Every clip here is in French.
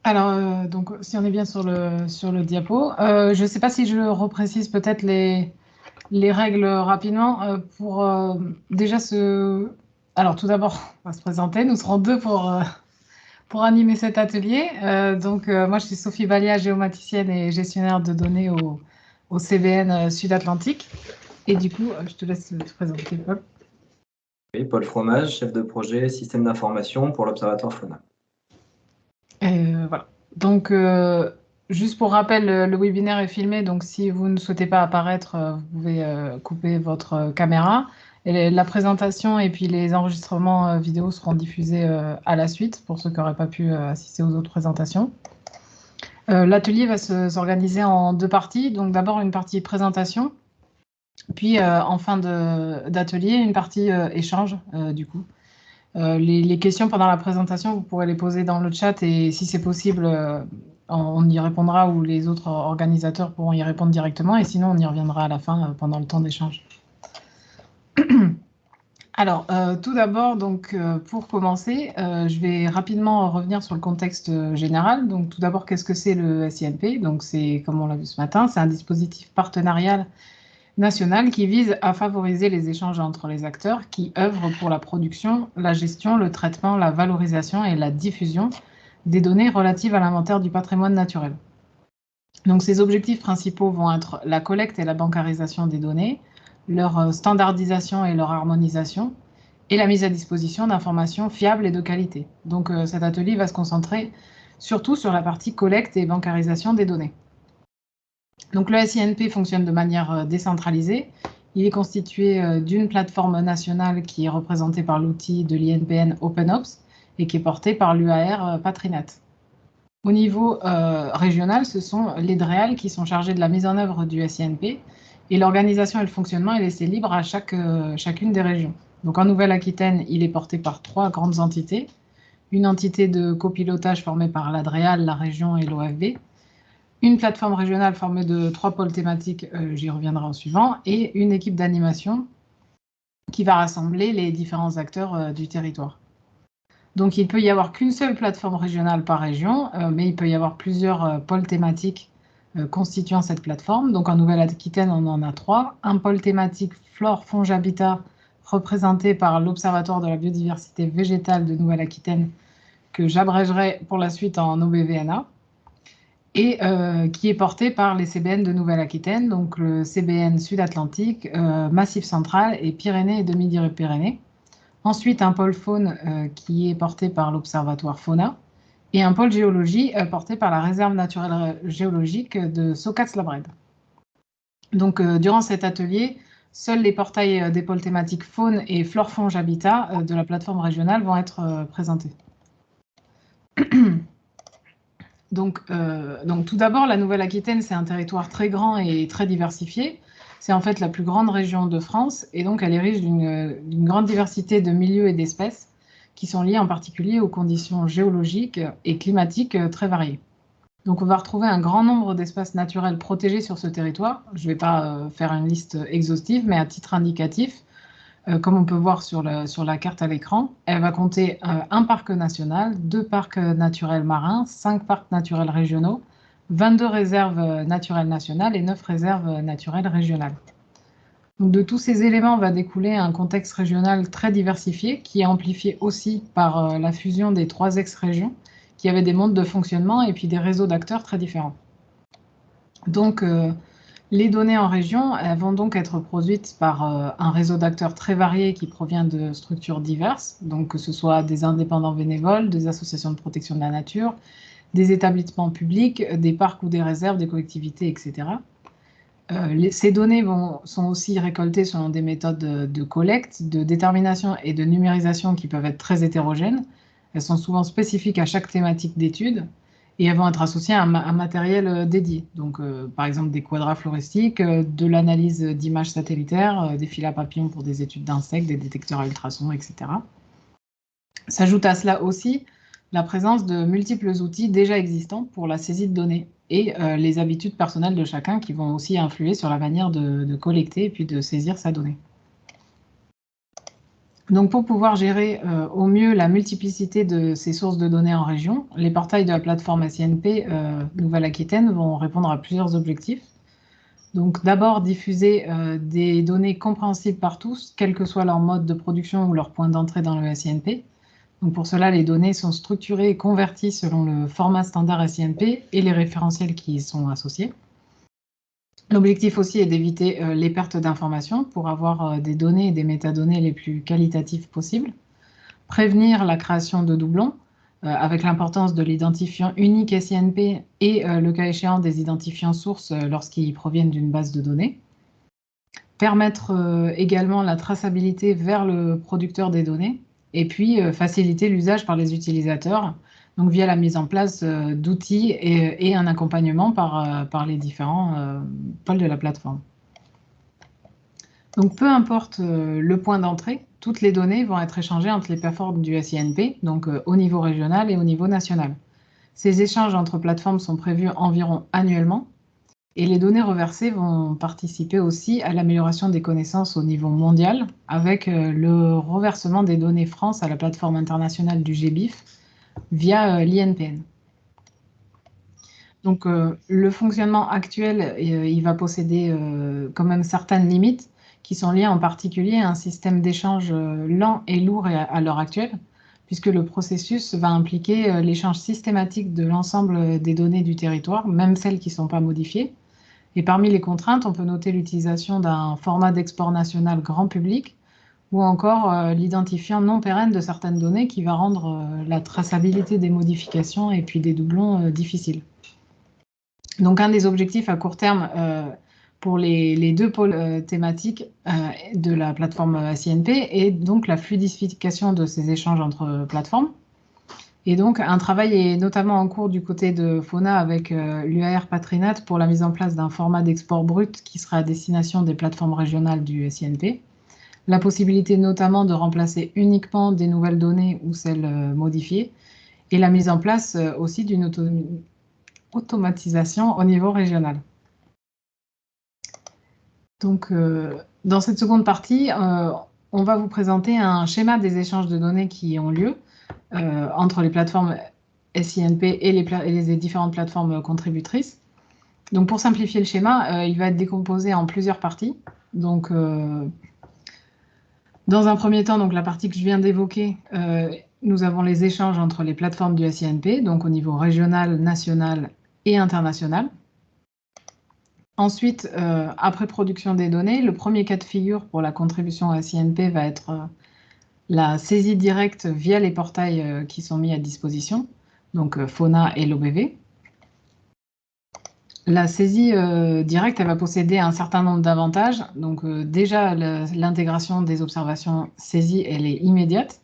Alors, donc, si on est bien sur le diapo, je ne sais pas si je reprécise peut-être les règles rapidement pour déjà se... Alors, tout d'abord, on va se présenter. Nous serons deux pour animer cet atelier. Moi, je suis Sophie Balia, géomaticienne et gestionnaire de données au CBN Sud-Atlantique. Et du coup, je te laisse te présenter, Paul. Oui, Paul Fromage, chef de projet système d'information pour l'Observatoire Fauna. Voilà. Donc, juste pour rappel, le webinaire est filmé, donc si vous ne souhaitez pas apparaître, vous pouvez couper votre caméra. Et la présentation et puis les enregistrements vidéo seront diffusés à la suite pour ceux qui n'auraient pas pu assister aux autres présentations. L'atelier va s'organiser en deux parties. Donc, d'abord une partie présentation, puis en fin d'atelier, une partie échange, du coup. Les questions pendant la présentation, vous pourrez les poser dans le chat et si c'est possible, on y répondra ou les autres organisateurs pourront y répondre directement et sinon on y reviendra à la fin pendant le temps d'échange. Alors, tout d'abord, pour commencer, je vais rapidement revenir sur le contexte général. Donc, tout d'abord, qu'est-ce que c'est le SINP? Donc, c'est, comme on l'a vu ce matin, c'est un dispositif partenarial national qui vise à favoriser les échanges entre les acteurs qui œuvrent pour la production, la gestion, le traitement, la valorisation et la diffusion des données relatives à l'inventaire du patrimoine naturel. Donc, ces objectifs principaux vont être la collecte et la bancarisation des données, leur standardisation et leur harmonisation, et la mise à disposition d'informations fiables et de qualité. Donc, cet atelier va se concentrer surtout sur la partie collecte et bancarisation des données. Donc le SINP fonctionne de manière décentralisée. Il est constitué d'une plateforme nationale qui est représentée par l'outil de l'INPN OpenOps et qui est porté par l'UAR Patrinet. Au niveau régional, ce sont les DREAL qui sont chargés de la mise en œuvre du SINP et l'organisation et le fonctionnement est laissé libre à chacune des régions. Donc en Nouvelle-Aquitaine, il est porté par 3 grandes entités. Une entité de copilotage formée par la DREAL, la région et l'OFB, une plateforme régionale formée de 3 pôles thématiques, j'y reviendrai en suivant, et une équipe d'animation qui va rassembler les différents acteurs du territoire. Donc il peut y avoir qu'une seule plateforme régionale par région, mais il peut y avoir plusieurs pôles thématiques constituant cette plateforme. Donc en Nouvelle-Aquitaine, on en a 3. Un pôle thématique Flore, Fonge, Habitat, représenté par l'Observatoire de la biodiversité végétale de Nouvelle-Aquitaine, que j'abrégerai pour la suite en OBVNA. Et qui est porté par les CBN de Nouvelle-Aquitaine, donc le CBN Sud-Atlantique, Massif Central et Pyrénées et Demi-Pyrénées. Ensuite, un pôle faune qui est porté par l'Observatoire Fauna et un pôle géologie porté par la réserve naturelle géologique de Socax-la-Brède. Donc, durant cet atelier, seuls les portails des pôles thématiques faune et flore-fonge habitat de la plateforme régionale vont être présentés. Donc, tout d'abord, la Nouvelle-Aquitaine, c'est un territoire très grand et très diversifié. C'est en fait la plus grande région de France et donc elle est riche d'une grande diversité de milieux et d'espèces qui sont liés en particulier aux conditions géologiques et climatiques très variées. Donc on va retrouver un grand nombre d'espaces naturels protégés sur ce territoire. Je ne vais pas faire une liste exhaustive, mais à titre indicatif, comme on peut voir sur la carte à l'écran, elle va compter un parc national, 2 parcs naturels marins, 5 parcs naturels régionaux, 22 réserves naturelles nationales et 9 réserves naturelles régionales. Donc, de tous ces éléments va découler un contexte régional très diversifié qui est amplifié aussi par la fusion des 3 ex-régions qui avaient des modes de fonctionnement et puis des réseaux d'acteurs très différents. Donc, les données en région, elles vont donc être produites par un réseau d'acteurs très variés qui provient de structures diverses, donc que ce soit des indépendants bénévoles, des associations de protection de la nature, des établissements publics, des parcs ou des réserves, des collectivités, etc. Ces données sont aussi récoltées selon des méthodes de collecte, de détermination et de numérisation qui peuvent être très hétérogènes. Elles sont souvent spécifiques à chaque thématique d'étude et elles vont être associées à un matériel dédié. Donc, par exemple, des quadras floristiques, de l'analyse d'images satellitaires, des fils à papillons pour des études d'insectes, des détecteurs à ultrasons, etc. S'ajoute à cela aussi la présence de multiples outils déjà existants pour la saisie de données et les habitudes personnelles de chacun qui vont aussi influer sur la manière de collecter et puis de saisir sa donnée. Donc, pour pouvoir gérer au mieux la multiplicité de ces sources de données en région, les portails de la plateforme SINP Nouvelle-Aquitaine vont répondre à plusieurs objectifs. Donc, d'abord, diffuser des données compréhensibles par tous, quel que soit leur mode de production ou leur point d'entrée dans le SINP. Donc, pour cela, les données sont structurées et converties selon le format standard SINP et les référentiels qui y sont associés. L'objectif aussi est d'éviter les pertes d'informations pour avoir des données et des métadonnées les plus qualitatives possibles. Prévenir la création de doublons, avec l'importance de l'identifiant unique SINP et le cas échéant des identifiants sources lorsqu'ils proviennent d'une base de données. Permettre également la traçabilité vers le producteur des données et puis faciliter l'usage par les utilisateurs, donc via la mise en place d'outils et un accompagnement par les différents pôles de la plateforme. Donc, peu importe le point d'entrée, toutes les données vont être échangées entre les plateformes du SINP, donc au niveau régional et au niveau national. Ces échanges entre plateformes sont prévus environ annuellement et les données reversées vont participer aussi à l'amélioration des connaissances au niveau mondial avec le reversement des données France à la plateforme internationale du GBIF via l'INPN. Donc, le fonctionnement actuel, il va posséder quand même certaines limites qui sont liées en particulier à un système d'échange lent et lourd à l'heure actuelle, puisque le processus va impliquer l'échange systématique de l'ensemble des données du territoire, même celles qui ne sont pas modifiées. Et parmi les contraintes, on peut noter l'utilisation d'un format d'export national grand public ou encore l'identifiant non pérenne de certaines données qui va rendre la traçabilité des modifications et puis des doublons difficiles. Donc, un des objectifs à court terme pour les deux pôles thématiques de la plateforme SINP est donc la fluidification de ces échanges entre plateformes. Et donc, un travail est notamment en cours du côté de Fauna avec l'UAR Patrinat pour la mise en place d'un format d'export brut qui sera à destination des plateformes régionales du SINP. La possibilité notamment de remplacer uniquement des nouvelles données ou celles modifiées et la mise en place aussi d'une automatisation au niveau régional. Donc, dans cette seconde partie, on va vous présenter un schéma des échanges de données qui ont lieu entre les plateformes SINP et les différentes plateformes contributrices. Donc, pour simplifier le schéma, il va être décomposé en plusieurs parties. Donc, dans un premier temps, donc la partie que je viens d'évoquer, nous avons les échanges entre les plateformes du SINP, donc au niveau régional, national et international. Ensuite, après production des données, le premier cas de figure pour la contribution à SINP va être la saisie directe via les portails qui sont mis à disposition, donc Fauna et l'OBV. La saisie directe, elle va posséder un certain nombre d'avantages. Donc déjà, l'intégration des observations saisies, elle est immédiate.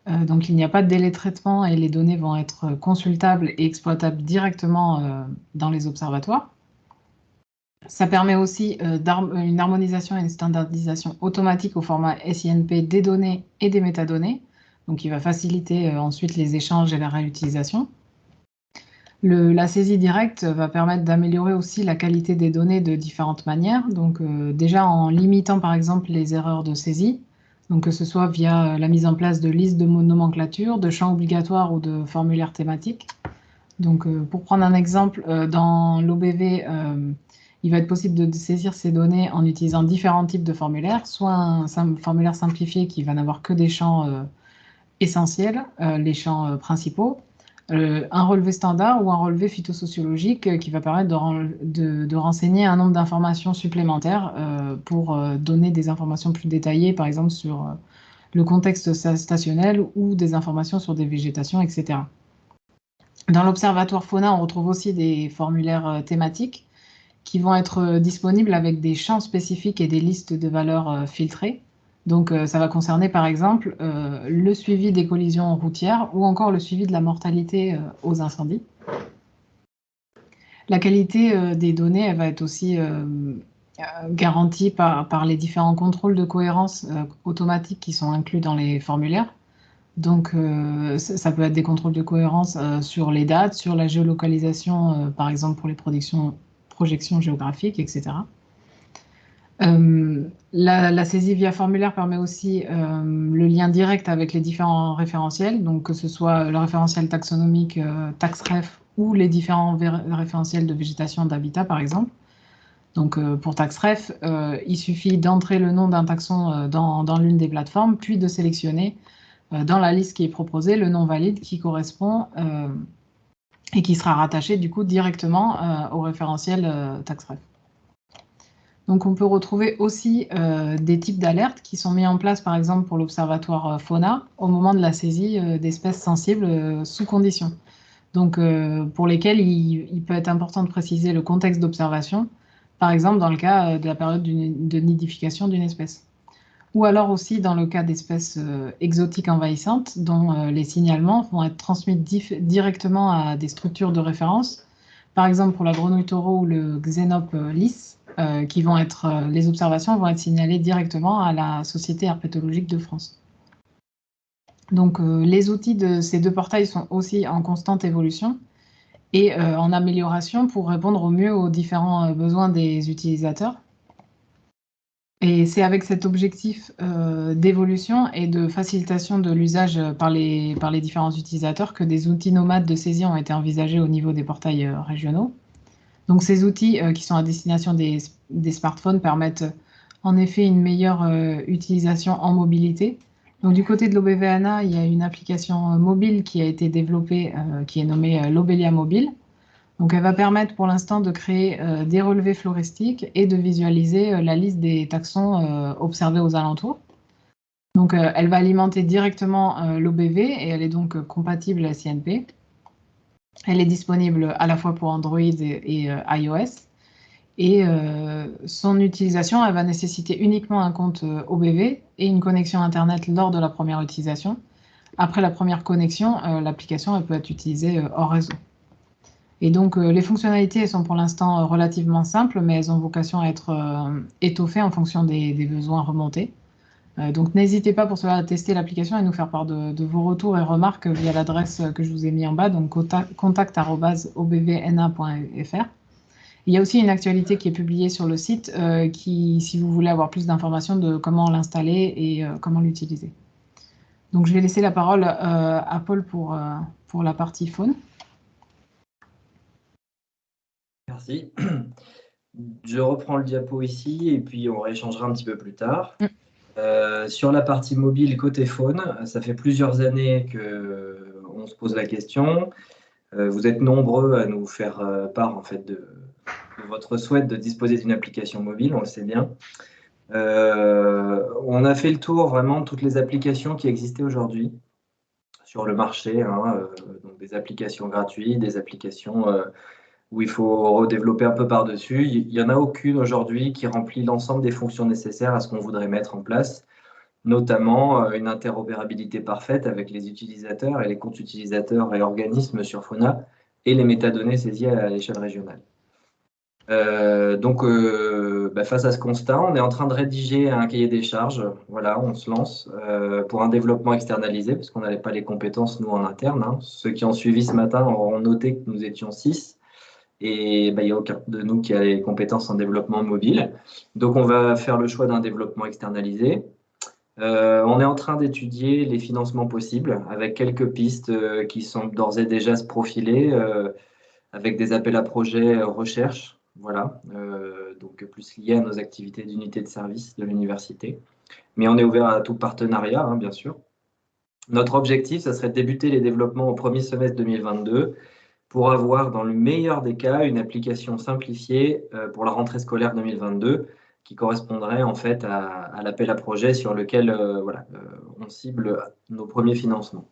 Donc il n'y a pas de délai de traitement et les données vont être consultables et exploitables directement dans les observatoires. Ça permet aussi une harmonisation et une standardisation automatique au format SINP des données et des métadonnées. Donc, il va faciliter ensuite les échanges et la réutilisation. La saisie directe va permettre d'améliorer aussi la qualité des données de différentes manières. Donc, déjà en limitant par exemple les erreurs de saisie, donc que ce soit via la mise en place de listes de nomenclature, de champs obligatoires ou de formulaires thématiques. Donc, pour prendre un exemple, dans l'OBV, il va être possible de saisir ces données en utilisant différents types de formulaires, soit un formulaire simplifié qui va n'avoir que des champs essentiels, les champs principaux, un relevé standard ou un relevé phytosociologique qui va permettre de renseigner un nombre d'informations supplémentaires pour donner des informations plus détaillées, par exemple sur le contexte stationnel ou des informations sur des végétations, etc. Dans l'Observatoire Fauna, on retrouve aussi des formulaires thématiques qui vont être disponibles avec des champs spécifiques et des listes de valeurs filtrées. Donc, ça va concerner par exemple le suivi des collisions routières ou encore le suivi de la mortalité aux incendies. La qualité des données, elle va être aussi garantie par les différents contrôles de cohérence automatiques qui sont inclus dans les formulaires. Donc, ça peut être des contrôles de cohérence sur les dates, sur la géolocalisation, par exemple pour les projections géographiques, etc. La saisie via formulaire permet aussi le lien direct avec les différents référentiels, donc que ce soit le référentiel taxonomique TaxRef ou les différents référentiels de végétation d'habitat, par exemple. Donc pour TaxRef, il suffit d'entrer le nom d'un taxon dans l'une des plateformes, puis de sélectionner dans la liste qui est proposée le nom valide qui correspond et qui sera rattaché du coup directement au référentiel TaxRef. Donc on peut retrouver aussi des types d'alertes qui sont mis en place par exemple pour l'observatoire fauna au moment de la saisie d'espèces sensibles sous condition. Donc pour lesquelles il peut être important de préciser le contexte d'observation, par exemple dans le cas de la période de nidification d'une espèce. Ou alors aussi dans le cas d'espèces exotiques envahissantes dont les signalements vont être transmis directement à des structures de référence, par exemple pour la grenouille taureau ou le xénope lisse, les observations vont être signalées directement à la Société herpétologique de France. Donc les outils de ces deux portails sont aussi en constante évolution et en amélioration pour répondre au mieux aux différents besoins des utilisateurs. Et c'est avec cet objectif d'évolution et de facilitation de l'usage par les différents utilisateurs que des outils nomades de saisie ont été envisagés au niveau des portails régionaux. Donc ces outils qui sont à destination des smartphones permettent en effet une meilleure utilisation en mobilité. Donc du côté de l'OBVANA, il y a une application mobile qui a été développée, qui est nommée Lobelia Mobile. Donc elle va permettre pour l'instant de créer des relevés floristiques et de visualiser la liste des taxons observés aux alentours. Donc elle va alimenter directement l'OBV et elle est donc compatible à SINP. Elle est disponible à la fois pour Android et iOS. Et son utilisation, elle va nécessiter uniquement un compte OBV et une connexion Internet lors de la première utilisation. Après la première connexion, l'application elle peut être utilisée hors réseau. Et donc, les fonctionnalités elles sont pour l'instant relativement simples, mais elles ont vocation à être étoffées en fonction des besoins remontés. Donc, n'hésitez pas pour cela à tester l'application et nous faire part de vos retours et remarques via l'adresse que je vous ai mis en bas, donc contact@obvna.fr. Il y a aussi une actualité qui est publiée sur le site, si vous voulez avoir plus d'informations de comment l'installer et comment l'utiliser. Donc, je vais laisser la parole à Paul pour la partie faune. Merci. Je reprends le diapo ici et puis on rééchangera un petit peu plus tard. Sur la partie mobile côté faune, ça fait plusieurs années qu'on se pose la question. Vous êtes nombreux à nous faire part en fait, de votre souhait de disposer d'une application mobile, on le sait bien. On a fait le tour vraiment de toutes les applications qui existaient aujourd'hui sur le marché, donc des applications gratuites, des applications où il faut redévelopper un peu par-dessus. Il n'y en a aucune aujourd'hui qui remplit l'ensemble des fonctions nécessaires à ce qu'on voudrait mettre en place, notamment une interopérabilité parfaite avec les utilisateurs et les comptes utilisateurs et organismes sur Fauna et les métadonnées saisies à l'échelle régionale. Face à ce constat, on est en train de rédiger un cahier des charges. Voilà, on se lance pour un développement externalisé, parce qu'on n'avait pas les compétences, nous, en interne. Ceux qui ont suivi ce matin auront noté que nous étions 6. Et il n'y a aucun de nous qui a les compétences en développement mobile. Donc, on va faire le choix d'un développement externalisé. On est en train d'étudier les financements possibles avec quelques pistes qui sont d'ores et déjà se profiler avec des appels à projets recherche, voilà, donc plus liés à nos activités d'unité de service de l'université. Mais on est ouvert à tout partenariat, bien sûr. Notre objectif, ça serait de débuter les développements au premier semestre 2022 pour avoir, dans le meilleur des cas, une application simplifiée pour la rentrée scolaire 2022 qui correspondrait en fait à l'appel à projet sur lequel on cible nos premiers financements.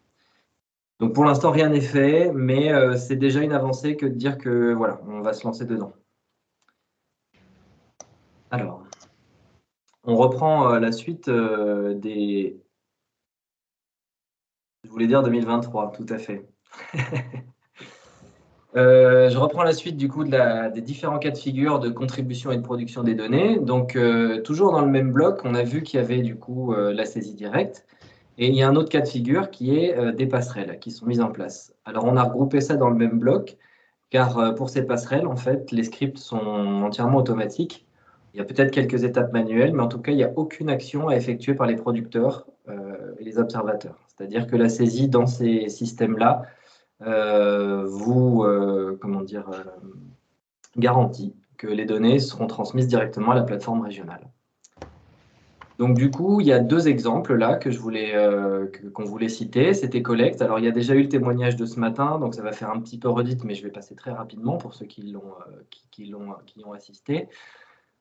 Donc pour l'instant, rien n'est fait, mais c'est déjà une avancée que de dire que voilà, on va se lancer dedans. Alors, on reprend la suite des... Je voulais dire 2023, tout à fait. Je reprends la suite du coup des différents cas de figure de contribution et de production des données. Donc, toujours dans le même bloc, on a vu qu'il y avait du coup la saisie directe. Et il y a un autre cas de figure qui est des passerelles qui sont mises en place. Alors, on a regroupé ça dans le même bloc, car pour ces passerelles, en fait, les scripts sont entièrement automatiques. Il y a peut-être quelques étapes manuelles, mais en tout cas, il n'y a aucune action à effectuer par les producteurs et les observateurs. C'est-à-dire que la saisie dans ces systèmes-là comment dire, garantit que les données seront transmises directement à la plateforme régionale. Donc du coup, il y a deux exemples là qu'on voulait citer. C'était Collect. Alors il y a déjà eu le témoignage de ce matin, donc ça va faire un petit peu redite, mais je vais passer très rapidement pour ceux qui y ont assisté.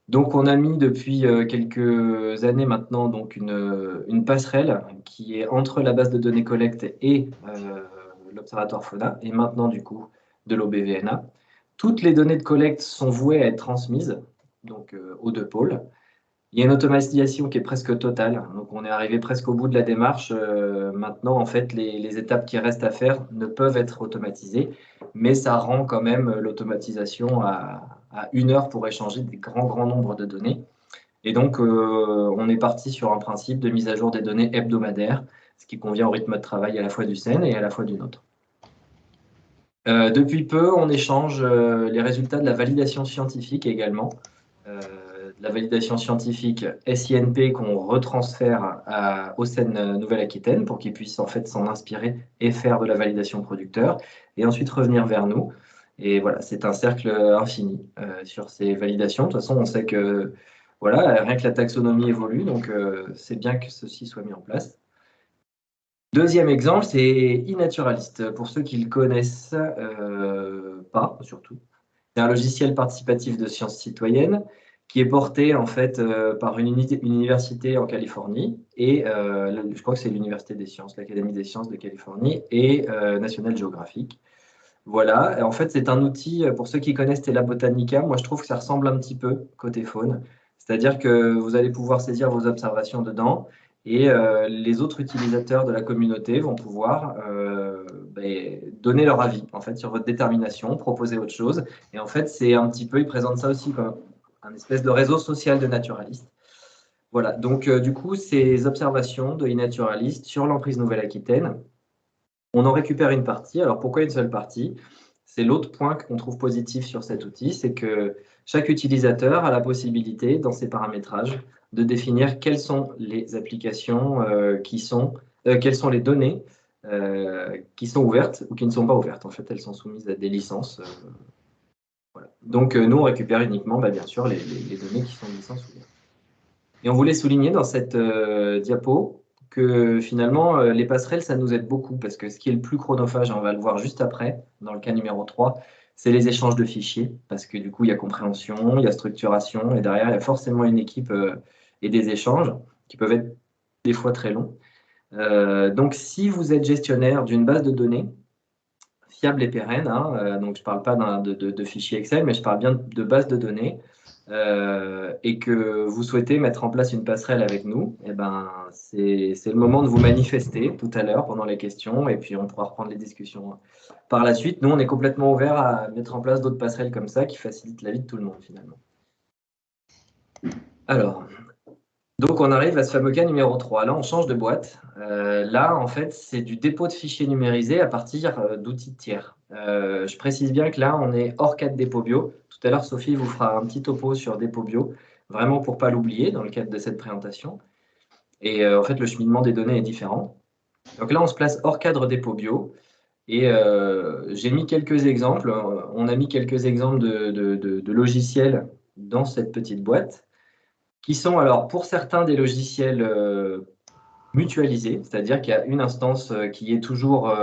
Donc on a mis depuis quelques années maintenant donc une passerelle qui est entre la base de données Collect et l'Observatoire Fauna, et maintenant du coup de l'OBVNA. Toutes les données de Collect sont vouées à être transmises donc, aux deux pôles. Il y a une automatisation qui est presque totale, donc on est arrivé presque au bout de la démarche. Maintenant, en fait, les étapes qui restent à faire ne peuvent être automatisées, mais ça rend quand même l'automatisation à 1 heure pour échanger des grands nombres de données. Et donc, on est parti sur un principe de mise à jour des données hebdomadaires, ce qui convient au rythme de travail à la fois du SEN et à la fois du nôtre. Depuis peu, on échange les résultats de la validation scientifique également. La validation scientifique SINP qu'on retransfère au SEN Nouvelle-Aquitaine pour qu'ils puissent en fait s'en inspirer et faire de la validation producteur et ensuite revenir vers nous. Et voilà, c'est un cercle infini sur ces validations. De toute façon, on sait que voilà, rien que la taxonomie évolue, donc c'est bien que ceci soit mis en place. Deuxième exemple, c'est iNaturalist. Pour ceux qui ne le connaissent pas, surtout. C'est un logiciel participatif de sciences citoyennes qui est porté en fait par une université en Californie et je crois que c'est l'Université des sciences, l'Académie des sciences de Californie et National Geographic. Voilà, et en fait c'est un outil, pour ceux qui connaissent Tela Botanica, moi je trouve que ça ressemble un petit peu côté faune, c'est-à-dire que vous allez pouvoir saisir vos observations dedans et les autres utilisateurs de la communauté vont pouvoir donner leur avis en fait sur votre détermination, proposer autre chose. Et en fait, c'est un petit peu, ils présentent ça aussi comme un espèce de réseau social de naturalistes. Voilà, donc du coup, ces observations de iNaturalist sur l'emprise Nouvelle-Aquitaine, on en récupère une partie. Alors pourquoi une seule partie? C'est l'autre point qu'on trouve positif sur cet outil, c'est que chaque utilisateur a la possibilité, dans ses paramétrages, de définir quelles sont les applications quelles sont les données qui sont ouvertes ou qui ne sont pas ouvertes. En fait, elles sont soumises à des licences. Voilà. Donc, nous, on récupère uniquement, bien sûr, les données qui sont de licence ouvertes. Et on voulait souligner dans cette diapo que finalement, les passerelles, ça nous aide beaucoup parce que ce qui est le plus chronophage, on va le voir juste après, dans le cas numéro 3, c'est les échanges de fichiers parce que du coup, il y a compréhension, il y a structuration et derrière, il y a forcément une équipe et des échanges qui peuvent être des fois très longs. Donc, si vous êtes gestionnaire d'une base de données fiable et pérenne, hein, donc je ne parle pas de fichiers Excel, mais je parle bien de base de données, et que vous souhaitez mettre en place une passerelle avec nous, eh ben, c'est le moment de vous manifester tout à l'heure pendant les questions, et puis on pourra reprendre les discussions par la suite. Nous, on est complètement ouvert à mettre en place d'autres passerelles comme ça qui facilitent la vie de tout le monde finalement. Alors, donc on arrive à ce fameux cas numéro 3. Là, on change de boîte. Là, en fait, c'est du dépôt de fichiers numérisés à partir d'outils tiers. Je précise bien que là, on est hors cadre dépôt bio. Tout à l'heure, Sophie vous fera un petit topo sur dépôt bio, vraiment pour ne pas l'oublier dans le cadre de cette présentation. Et en fait, le cheminement des données est différent. Donc là, on se place hors cadre dépôt bio. Et j'ai mis quelques exemples. On a mis quelques exemples de logiciels dans cette petite boîte qui sont alors pour certains des logiciels mutualisés, c'est-à-dire qu'il y a une instance qui est toujours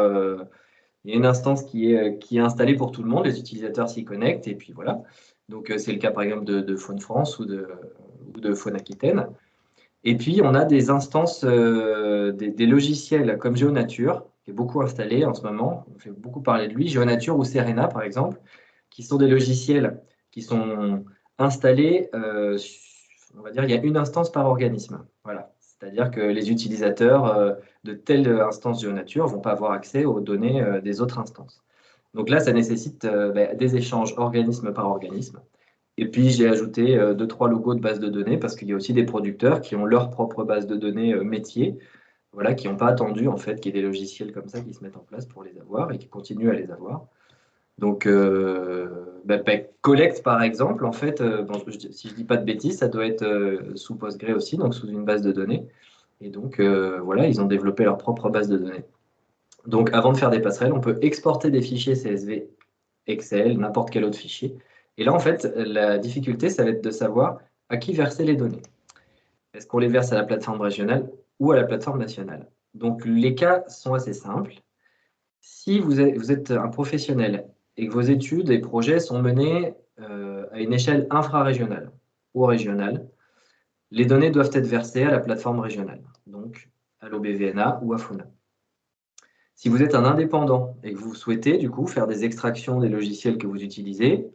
il y a une instance qui est installée pour tout le monde, les utilisateurs s'y connectent, et puis voilà. Donc c'est le cas par exemple de Faune France ou de Faune Aquitaine. Et puis on a des instances, des logiciels comme GeoNature, qui est beaucoup installé en ce moment, on fait beaucoup parler de lui, GeoNature ou Serena par exemple, qui sont des logiciels qui sont installés, on va dire, il y a une instance par organisme. Voilà. C'est-à-dire que les utilisateurs de telle instance GeoNature ne vont pas avoir accès aux données des autres instances. Donc là, ça nécessite des échanges organisme par organisme. Et puis, j'ai ajouté 2-3 logos de base de données parce qu'il y a aussi des producteurs qui ont leur propre base de données métier, voilà, qui n'ont pas attendu en fait qu'il y ait des logiciels comme ça qui se mettent en place pour les avoir et qui continuent à les avoir. Donc, Collect, par exemple, en fait, si je ne dis pas de bêtises, ça doit être sous Postgre aussi, donc sous une base de données. Et donc, voilà, ils ont développé leur propre base de données. Donc, avant de faire des passerelles, on peut exporter des fichiers CSV, Excel, n'importe quel autre fichier. Et là, en fait, la difficulté, ça va être de savoir à qui verser les données. Est-ce qu'on les verse à la plateforme régionale ou à la plateforme nationale? Donc, les cas sont assez simples. Si vous êtes un professionnel et que vos études et projets sont menés à une échelle infrarégionale ou régionale, les données doivent être versées à la plateforme régionale, donc à l'OBVNA ou à FONA. Si vous êtes un indépendant et que vous souhaitez du coup faire des extractions des logiciels que vous utilisez,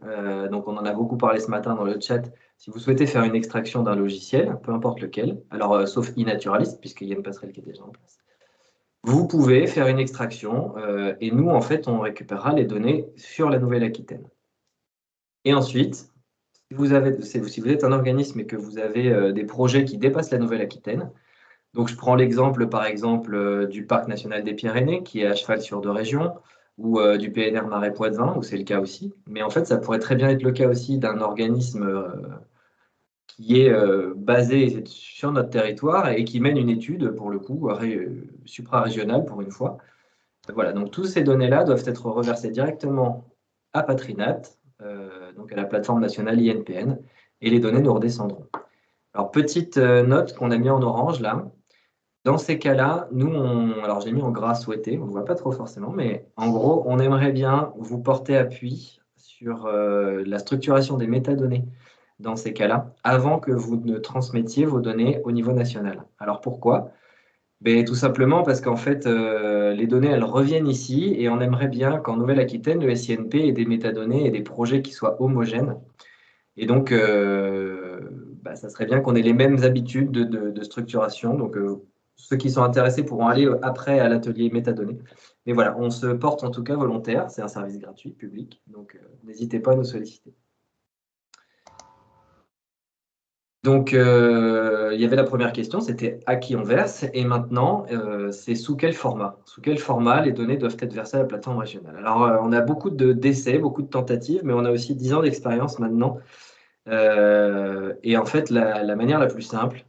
donc on en a beaucoup parlé ce matin dans le chat, si vous souhaitez faire une extraction d'un logiciel, peu importe lequel, alors sauf e-naturalist, puisqu'il y a une passerelle qui est déjà en place, vous pouvez faire une extraction et nous, en fait, on récupérera les données sur la Nouvelle-Aquitaine. Et ensuite, si vous êtes un organisme et que vous avez des projets qui dépassent la Nouvelle-Aquitaine, donc je prends l'exemple, par exemple, du Parc national des Pyrénées, qui est à cheval sur 2 régions, ou du PNR Marais Poitevin, où c'est le cas aussi. Mais en fait, ça pourrait très bien être le cas aussi d'un organisme qui est basé sur notre territoire et qui mène une étude, pour le coup, supra-régionale pour une fois. Voilà, donc toutes ces données-là doivent être reversées directement à Patrinat, donc à la plateforme nationale INPN, et les données nous redescendront. Alors, petite note qu'on a mis en orange là. Dans ces cas-là, nous, alors j'ai mis en gras souhaité, on ne voit pas trop forcément, mais en gros, on aimerait bien vous porter appui sur la structuration des métadonnées dans ces cas-là, avant que vous ne transmettiez vos données au niveau national. Alors pourquoi? Tout simplement parce qu'en fait, les données, elles reviennent ici et on aimerait bien qu'en Nouvelle-Aquitaine, le SINP ait des métadonnées et des projets qui soient homogènes. Et donc, ça serait bien qu'on ait les mêmes habitudes de structuration. Donc, ceux qui sont intéressés pourront aller après à l'atelier métadonnées. Mais voilà, on se porte en tout cas volontaire. C'est un service gratuit, public. Donc, n'hésitez pas à nous solliciter. Donc, il y avait la première question, c'était à qui on verse. Et maintenant, c'est sous quel format? Sous quel format les données doivent être versées à la plateforme régionale? Alors, on a beaucoup d'essais, beaucoup de tentatives, mais on a aussi 10 ans d'expérience maintenant. Et en fait, la manière la plus simple,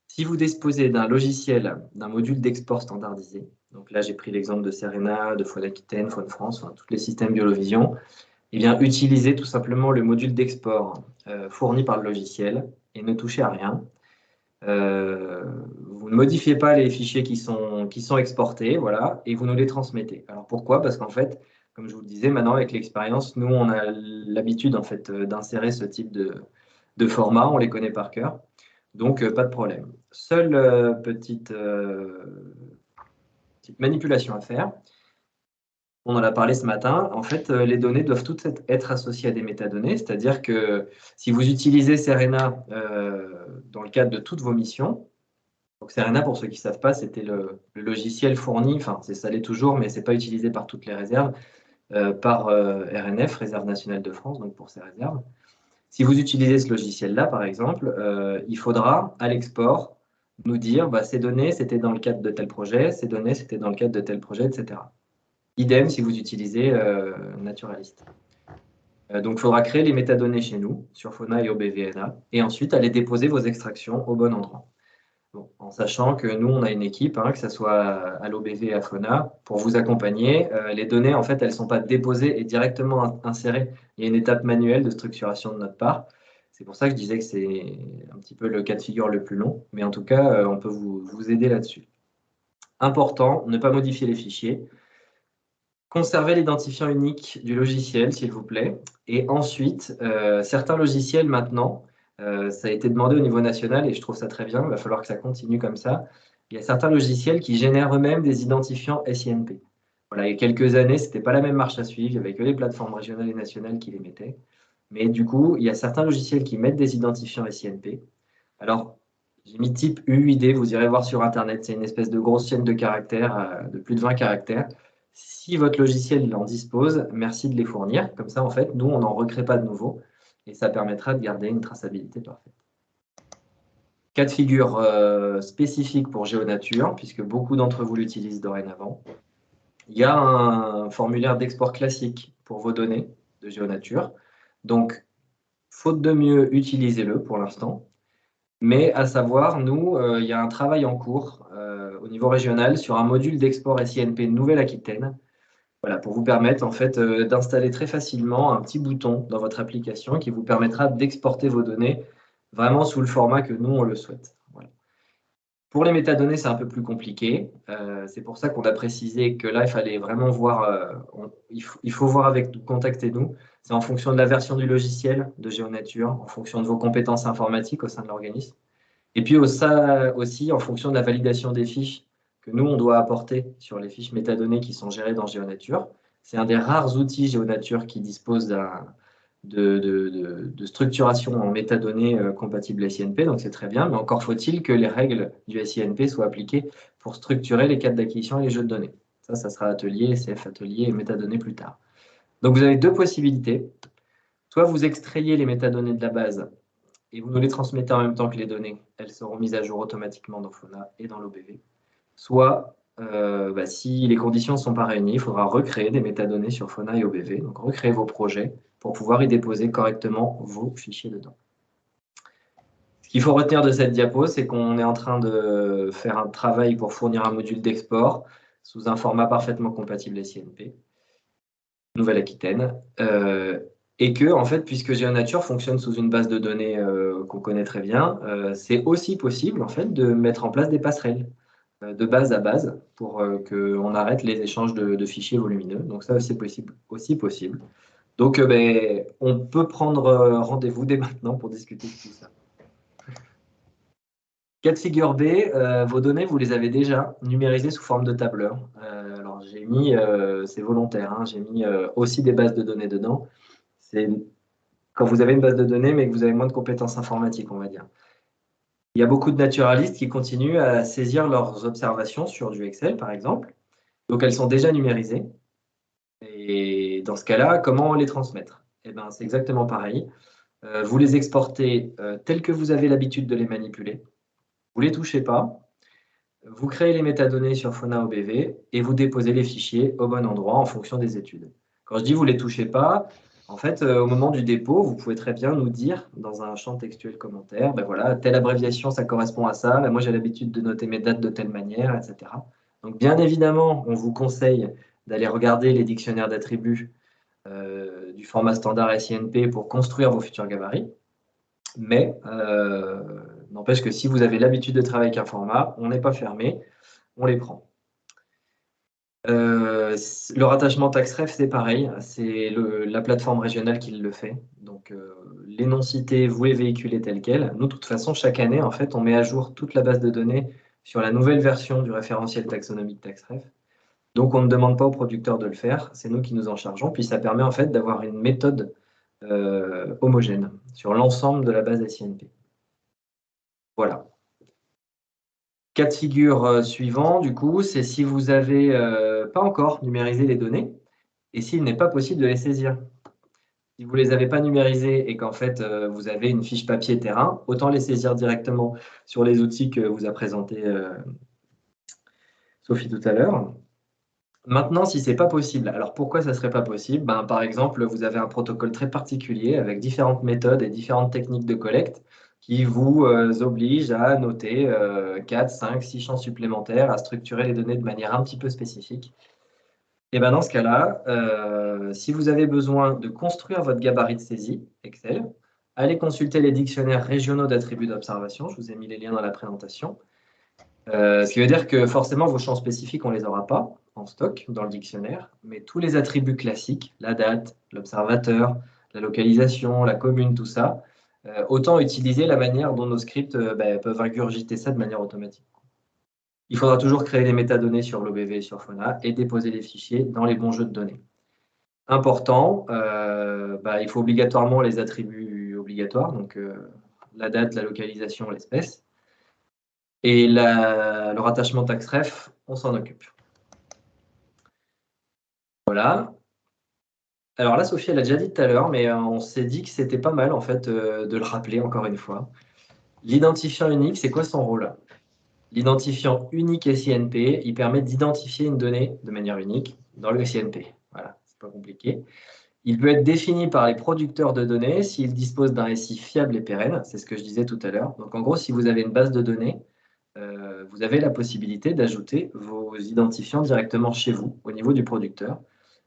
si vous disposez d'un logiciel, d'un module d'export standardisé, donc là j'ai pris l'exemple de Serena, de Faune Aquitaine, Faune France, enfin, tous les systèmes Biolovision, eh bien utilisez tout simplement le module d'export fourni par le logiciel et ne touchez à rien. Vous ne modifiez pas les fichiers qui sont exportés, voilà, et vous nous les transmettez. Alors pourquoi? Parce qu'en fait, comme je vous le disais, maintenant avec l'expérience, nous on a l'habitude en fait d'insérer ce type de format, on les connaît par cœur, donc pas de problème. Seule petite manipulation à faire. On en a parlé ce matin. En fait, les données doivent toutes être associées à des métadonnées, c'est-à-dire que si vous utilisez Serena dans le cadre de toutes vos missions, donc Serena, pour ceux qui ne savent pas, c'était le logiciel fourni, enfin ça l'est toujours, mais ce n'est pas utilisé par toutes les réserves, par RNF, Réserve nationale de France, donc pour ces réserves. Si vous utilisez ce logiciel-là, par exemple, il faudra, à l'export, nous dire ces données, c'était dans le cadre de tel projet, ces données, c'était dans le cadre de tel projet, etc. Idem si vous utilisez Naturalist. Donc, il faudra créer les métadonnées chez nous, sur Fauna et OBVNA, et ensuite aller déposer vos extractions au bon endroit. Bon, en sachant que nous, on a une équipe, que ce soit à l'OBV et à Fauna, pour vous accompagner. Les données, en fait, elles ne sont pas déposées et directement insérées. Il y a une étape manuelle de structuration de notre part. C'est pour ça que je disais que c'est un petit peu le cas de figure le plus long, mais en tout cas, on peut vous aider là-dessus. Important, ne pas modifier les fichiers. Conservez l'identifiant unique du logiciel, s'il vous plaît. Et ensuite, certains logiciels maintenant, ça a été demandé au niveau national et je trouve ça très bien, il va falloir que ça continue comme ça. Il y a certains logiciels qui génèrent eux-mêmes des identifiants SINP. Voilà, il y a quelques années, ce n'était pas la même marche à suivre, il n'y avait que les plateformes régionales et nationales qui les mettaient. Mais du coup, il y a certains logiciels qui mettent des identifiants SINP. Alors, j'ai mis type UUID, vous irez voir sur Internet, c'est une espèce de grosse chaîne de caractères, de plus de 20 caractères. Si votre logiciel en dispose, merci de les fournir. Comme ça, en fait, nous, on n'en recrée pas de nouveaux et ça permettra de garder une traçabilité parfaite. Cas de figure spécifique pour GeoNature, puisque beaucoup d'entre vous l'utilisent dorénavant. Il y a un formulaire d'export classique pour vos données de GeoNature. Donc, faute de mieux, utilisez-le pour l'instant. Mais à savoir, nous, il y a un travail en cours au niveau régional sur un module d'export SINP Nouvelle-Aquitaine, voilà, pour vous permettre en fait d'installer très facilement un petit bouton dans votre application qui vous permettra d'exporter vos données vraiment sous le format que nous, on le souhaite. Voilà. Pour les métadonnées, c'est un peu plus compliqué. C'est pour ça qu'on a précisé que là, il fallait vraiment voir, il faut voir avec nous, contactez-nous. C'est en fonction de la version du logiciel de GeoNature, en fonction de vos compétences informatiques au sein de l'organisme. Et puis aussi en fonction de la validation des fiches que nous, on doit apporter sur les fiches métadonnées qui sont gérées dans GeoNature. C'est un des rares outils GeoNature qui dispose de structuration en métadonnées compatibles SINP, donc c'est très bien, mais encore faut-il que les règles du SINP soient appliquées pour structurer les cadres d'acquisition et les jeux de données. Ça sera atelier, SF atelier et métadonnées plus tard. Donc vous avez deux possibilités. Soit vous extrayez les métadonnées de la base et vous nous les transmettez en même temps que les données. Elles seront mises à jour automatiquement dans Fauna et dans l'OBV. Soit, si les conditions ne sont pas réunies, il faudra recréer des métadonnées sur Fauna et OBV, donc recréer vos projets pour pouvoir y déposer correctement vos fichiers dedans. Ce qu'il faut retenir de cette diapo, c'est qu'on est en train de faire un travail pour fournir un module d'export sous un format parfaitement compatible SINP, Nouvelle-Aquitaine, et que, en fait, puisque GeoNature fonctionne sous une base de données qu'on connaît très bien, c'est aussi possible, en fait, de mettre en place des passerelles de base à base pour qu'on arrête les échanges de fichiers volumineux. Donc ça, c'est aussi possible. Donc, on peut prendre rendez-vous dès maintenant pour discuter de tout ça. Cas de figure B, vos données, vous les avez déjà numérisées sous forme de tableur. Alors, j'ai mis, c'est volontaire, hein, j'ai mis aussi des bases de données dedans. C'est quand vous avez une base de données, mais que vous avez moins de compétences informatiques, on va dire. Il y a beaucoup de naturalistes qui continuent à saisir leurs observations sur du Excel, par exemple. Donc, elles sont déjà numérisées. Et dans ce cas-là, comment les transmettre? Eh ben, c'est exactement pareil. Vous les exportez tels que vous avez l'habitude de les manipuler. Vous ne les touchez pas. Vous créez les métadonnées sur Fauna OBV et vous déposez les fichiers au bon endroit en fonction des études. Quand je dis vous ne les touchez pas, en fait, au moment du dépôt, vous pouvez très bien nous dire dans un champ textuel commentaire, ben voilà, telle abréviation, ça correspond à ça, ben moi j'ai l'habitude de noter mes dates de telle manière, etc. Donc bien évidemment, on vous conseille d'aller regarder les dictionnaires d'attributs du format standard SINP pour construire vos futurs gabarits. Mais n'empêche que si vous avez l'habitude de travailler avec un format, on n'est pas fermé, on les prend. Le rattachement TaxRef, c'est pareil, c'est la plateforme régionale qui le fait. Donc, les non-cités, vous les véhiculez telles quelles. Nous, de toute façon, chaque année, en fait, on met à jour toute la base de données sur la nouvelle version du référentiel taxonomique TaxRef. Donc, on ne demande pas aux producteurs de le faire, c'est nous qui nous en chargeons. Puis, ça permet en fait d'avoir une méthode homogène sur l'ensemble de la base SINP. Voilà. Cas de figure suivant, du coup, c'est si vous n'avez pas encore numérisé les données et s'il n'est pas possible de les saisir. Si vous ne les avez pas numérisées et qu'en fait, vous avez une fiche papier terrain, autant les saisir directement sur les outils que vous a présenté Sophie tout à l'heure. Maintenant, si ce n'est pas possible, alors pourquoi ça ne serait pas possible? Par exemple, vous avez un protocole très particulier avec différentes méthodes et différentes techniques de collecte qui vous obligent à noter 4, 5, 6 champs supplémentaires, à structurer les données de manière un petit peu spécifique. Et dans ce cas-là, si vous avez besoin de construire votre gabarit de saisie Excel, allez consulter les dictionnaires régionaux d'attributs d'observation. Je vous ai mis les liens dans la présentation. Ce qui veut dire que forcément, vos champs spécifiques, on ne les aura pas en stock dans le dictionnaire, mais tous les attributs classiques, la date, l'observateur, la localisation, la commune, tout ça, autant utiliser la manière dont nos scripts peuvent ingurgiter ça de manière automatique. Il faudra toujours créer les métadonnées sur l'OBV et sur Fauna et déposer les fichiers dans les bons jeux de données. Important, il faut obligatoirement les attributs obligatoires, donc la date, la localisation, l'espèce. Et le rattachement TaxRef, on s'en occupe. Voilà. Alors là, Sophie, elle a déjà dit tout à l'heure, mais on s'est dit que c'était pas mal en fait de le rappeler encore une fois. L'identifiant unique, c'est quoi son rôle? L'identifiant unique SINP, il permet d'identifier une donnée de manière unique dans le SINP. Voilà. c'est pas compliqué. Il peut être défini par les producteurs de données s'ils disposent d'un SI fiable et pérenne, c'est ce que je disais tout à l'heure. Donc en gros, si vous avez une base de données, vous avez la possibilité d'ajouter vos identifiants directement chez vous, au niveau du producteur,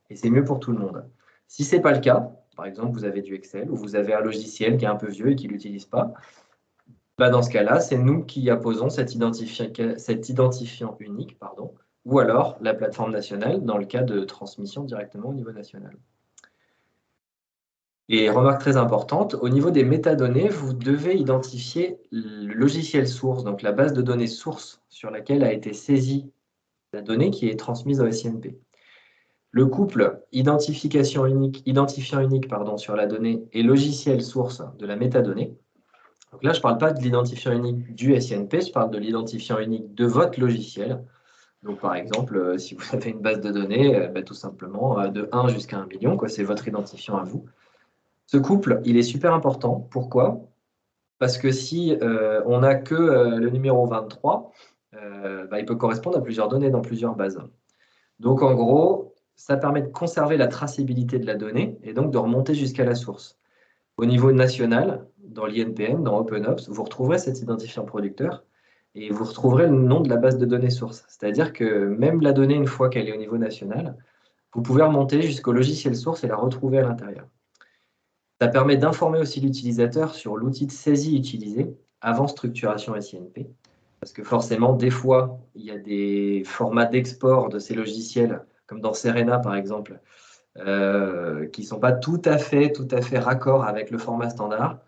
et c'est mieux pour tout le monde. Si ce n'est pas le cas, par exemple, vous avez du Excel ou vous avez un logiciel qui est un peu vieux et qui ne l'utilise pas, bah dans ce cas-là, c'est nous qui apposons cet identifiant unique, ou alors la plateforme nationale dans le cas de transmission directement au niveau national. Et remarque très importante, au niveau des métadonnées, vous devez identifier le logiciel source, donc la base de données source sur laquelle a été saisie la donnée qui est transmise au SINP. Le couple identifiant unique sur la donnée et logiciel source de la métadonnée. Donc là, je ne parle pas de l'identifiant unique du SINP, je parle de l'identifiant unique de votre logiciel. Donc par exemple, si vous avez une base de données, tout simplement de 1 jusqu'à 1 million, c'est votre identifiant à vous. Ce couple, il est super important. Pourquoi? Parce que si on n'a que le numéro 23, il peut correspondre à plusieurs données dans plusieurs bases. Donc en gros, ça permet de conserver la traçabilité de la donnée et donc de remonter jusqu'à la source. Au niveau national, dans l'INPN, dans OpenOps, vous retrouverez cet identifiant producteur et vous retrouverez le nom de la base de données source. C'est-à-dire que même la donnée, une fois qu'elle est au niveau national, vous pouvez remonter jusqu'au logiciel source et la retrouver à l'intérieur. Ça permet d'informer aussi l'utilisateur sur l'outil de saisie utilisé avant structuration SINP. Parce que forcément, des fois, il y a des formats d'export de ces logiciels, comme dans Serena par exemple, qui ne sont pas tout à fait raccord avec le format standard.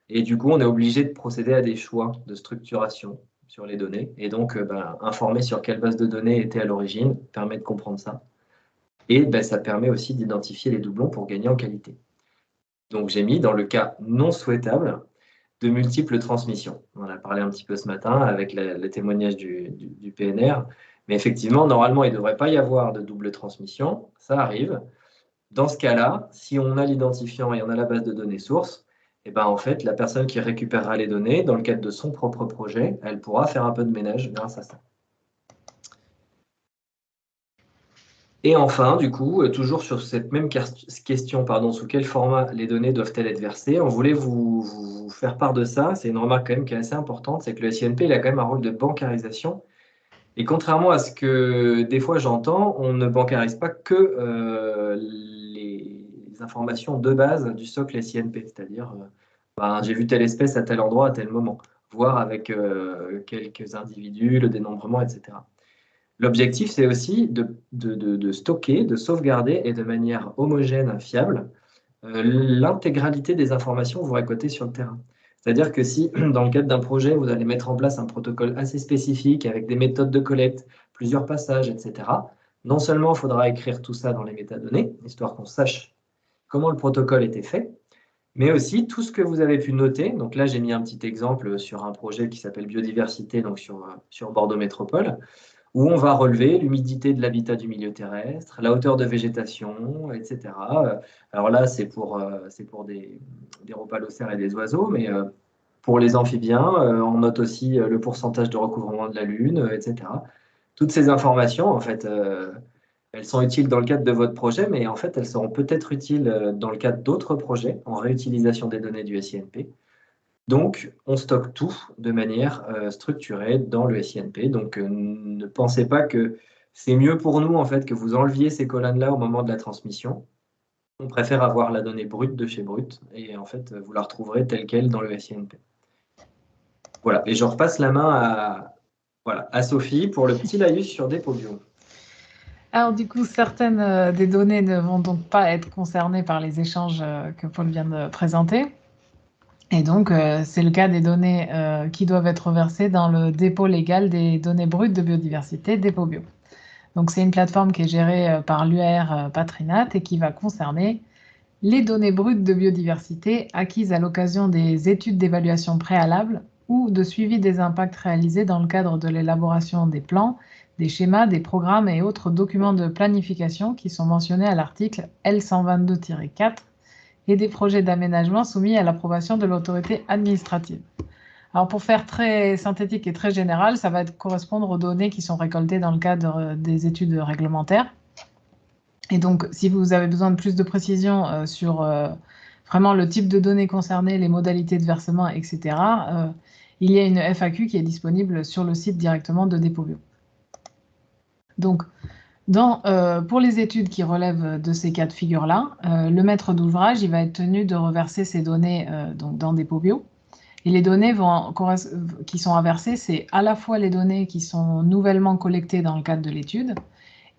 Et du coup, on est obligé de procéder à des choix de structuration sur les données. Et donc, informer sur quelle base de données était à l'origine permet de comprendre ça. Et ça permet aussi d'identifier les doublons pour gagner en qualité. Donc, j'ai mis dans le cas non souhaitable de multiples transmissions. On en a parlé un petit peu ce matin avec les témoignages du PNR. Mais effectivement, normalement, il ne devrait pas y avoir de double transmission. Ça arrive. Dans ce cas-là, si on a l'identifiant et on a la base de données source, en fait, la personne qui récupérera les données, dans le cadre de son propre projet, elle pourra faire un peu de ménage grâce à ça. Et enfin, du coup, toujours sur cette même question, sous quel format les données doivent-elles être versées, on voulait vous faire part de ça. C'est une remarque quand même qui est assez importante, c'est que le SINP, il a quand même un rôle de bancarisation. Et contrairement à ce que des fois j'entends, on ne bancarise pas que les informations de base du socle SINP, c'est-à-dire j'ai vu telle espèce à tel endroit à tel moment, voire avec quelques individus, le dénombrement, etc. L'objectif, c'est aussi de stocker, de sauvegarder et de manière homogène, fiable, l'intégralité des informations que vous récoltez sur le terrain. C'est-à-dire que si, dans le cadre d'un projet, vous allez mettre en place un protocole assez spécifique avec des méthodes de collecte, plusieurs passages, etc., non seulement il faudra écrire tout ça dans les métadonnées, histoire qu'on sache comment le protocole était fait, mais aussi tout ce que vous avez pu noter. Donc là, j'ai mis un petit exemple sur un projet qui s'appelle Biodiversité, donc sur Bordeaux Métropole, où on va relever l'humidité de l'habitat du milieu terrestre, la hauteur de végétation, etc. Alors là, c'est pour des rhopalocères et des oiseaux, mais pour les amphibiens, on note aussi le pourcentage de recouvrement de la Lune, etc. Toutes ces informations, en fait, elles sont utiles dans le cadre de votre projet, mais en fait, elles seront peut-être utiles dans le cadre d'autres projets en réutilisation des données du SINP. Donc, on stocke tout de manière structurée dans le SINP. Donc, ne pensez pas que c'est mieux pour nous en fait que vous enleviez ces colonnes-là au moment de la transmission. On préfère avoir la donnée brute de chez brute et en fait, vous la retrouverez telle qu'elle dans le SINP. Voilà, et je repasse la main à Sophie pour le petit laïus sur Depobio. Alors du coup, certaines des données ne vont donc pas être concernées par les échanges que Paul vient de présenter. Et donc, c'est le cas des données qui doivent être versées dans le dépôt légal des données brutes de biodiversité, Depobio. Donc, c'est une plateforme qui est gérée par l'UR Patrinat et qui va concerner les données brutes de biodiversité acquises à l'occasion des études d'évaluation préalable ou de suivi des impacts réalisés dans le cadre de l'élaboration des plans, des schémas, des programmes et autres documents de planification qui sont mentionnés à l'article L122-4 et des projets d'aménagement soumis à l'approbation de l'autorité administrative. Alors pour faire très synthétique et très général, ça va correspondre aux données qui sont récoltées dans le cadre des études réglementaires. Et donc, si vous avez besoin de plus de précision sur vraiment le type de données concernées, les modalités de versement, etc., il y a une FAQ qui est disponible sur le site directement de Depovio. Donc, pour les études qui relèvent de ces cas de figure-là, le maître d'ouvrage il va être tenu de reverser ces données donc dans Depovio. Et les données qui sont à verser, c'est à la fois les données qui sont nouvellement collectées dans le cadre de l'étude,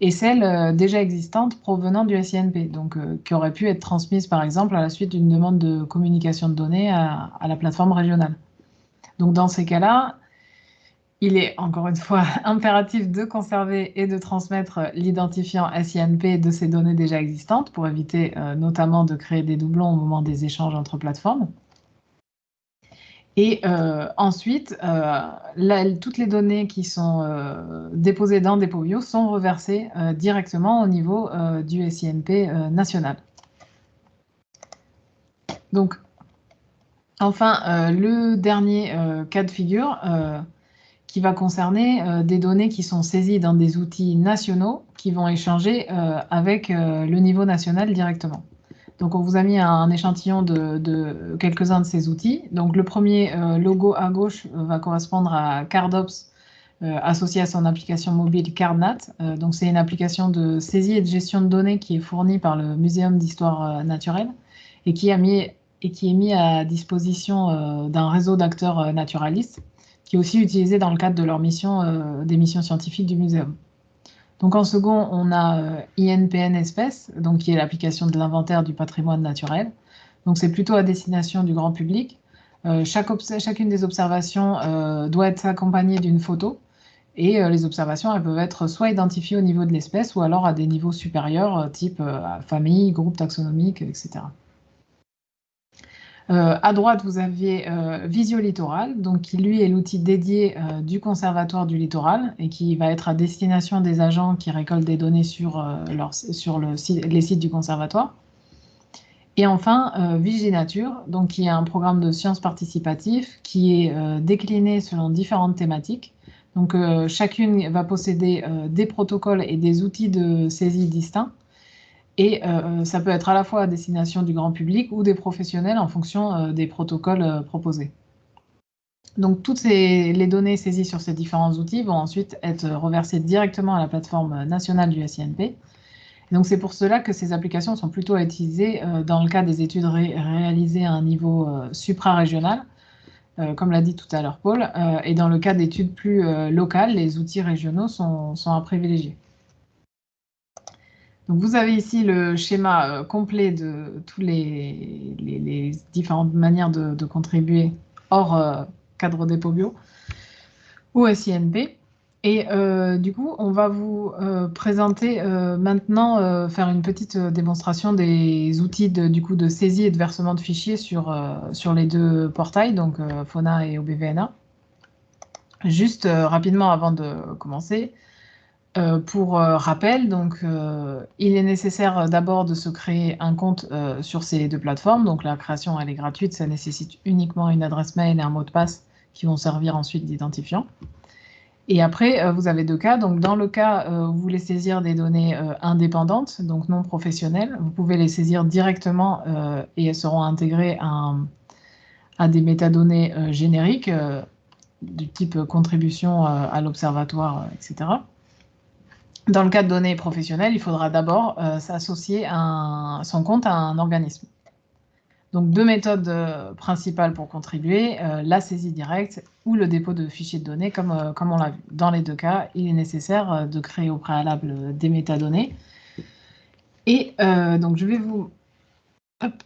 et celles déjà existantes provenant du SINP, donc qui auraient pu être transmises par exemple à la suite d'une demande de communication de données à la plateforme régionale. Donc dans ces cas-là, il est encore une fois impératif de conserver et de transmettre l'identifiant SINP de ces données déjà existantes pour éviter notamment de créer des doublons au moment des échanges entre plateformes. Et ensuite, toutes les données qui sont déposées dans Depovio sont reversées directement au niveau du SINP national. Donc, enfin, le dernier cas de figure qui va concerner des données qui sont saisies dans des outils nationaux qui vont échanger avec le niveau national directement. Donc, on vous a mis un échantillon de quelques-uns de ces outils. Donc, le premier logo à gauche va correspondre à CardOps associé à son application mobile CardNat. Donc, c'est une application de saisie et de gestion de données qui est fournie par le Muséum d'histoire naturelle et qui est mis à disposition d'un réseau d'acteurs naturalistes qui est aussi utilisé dans le cadre de leur mission, des missions scientifiques du muséum. Donc en second, on a INPN Espèces, donc qui est l'application de l'inventaire du patrimoine naturel. Donc c'est plutôt à destination du grand public. Chacune des observations doit être accompagnée d'une photo. Et les observations, elles peuvent être soit identifiées au niveau de l'espèce ou alors à des niveaux supérieurs, type famille, groupe taxonomique, etc. À droite, vous aviez Visio Littoral, donc qui lui est l'outil dédié du Conservatoire du littoral et qui va être à destination des agents qui récoltent des données sur les sites du Conservatoire. Et enfin, Viginature, donc qui est un programme de sciences participatif qui est décliné selon différentes thématiques. Donc chacune va posséder des protocoles et des outils de saisie distincts. Et ça peut être à la fois à destination du grand public ou des professionnels en fonction des protocoles proposés. Donc toutes les données saisies sur ces différents outils vont ensuite être reversées directement à la plateforme nationale du SINP. Et donc c'est pour cela que ces applications sont plutôt à utiliser dans le cas des études réalisées à un niveau supra-régional, comme l'a dit tout à l'heure Paul, et dans le cas d'études plus locales, les outils régionaux sont à privilégier. Donc vous avez ici le schéma complet de toutes les différentes manières de contribuer hors cadre Depovio au SINP. Et du coup, on va vous présenter maintenant, faire une petite démonstration des outils de saisie et de versement de fichiers sur les deux portails, donc Fauna et OBVNA. Juste rapidement avant de commencer, pour rappel, donc, il est nécessaire d'abord de se créer un compte sur ces deux plateformes. Donc la création, elle est gratuite, ça nécessite uniquement une adresse mail et un mot de passe qui vont servir ensuite d'identifiant. Et après, vous avez deux cas. Donc dans le cas où vous voulez saisir des données indépendantes, donc non professionnelles, vous pouvez les saisir directement et elles seront intégrées à des métadonnées génériques du type contribution à l'observatoire, etc. Dans le cas de données professionnelles, il faudra d'abord s'associer son compte à un organisme. Donc, deux méthodes principales pour contribuer, la saisie directe ou le dépôt de fichiers de données, comme on l'a vu. Dans les deux cas, il est nécessaire de créer au préalable des métadonnées. Et donc, je vais vous... Hop.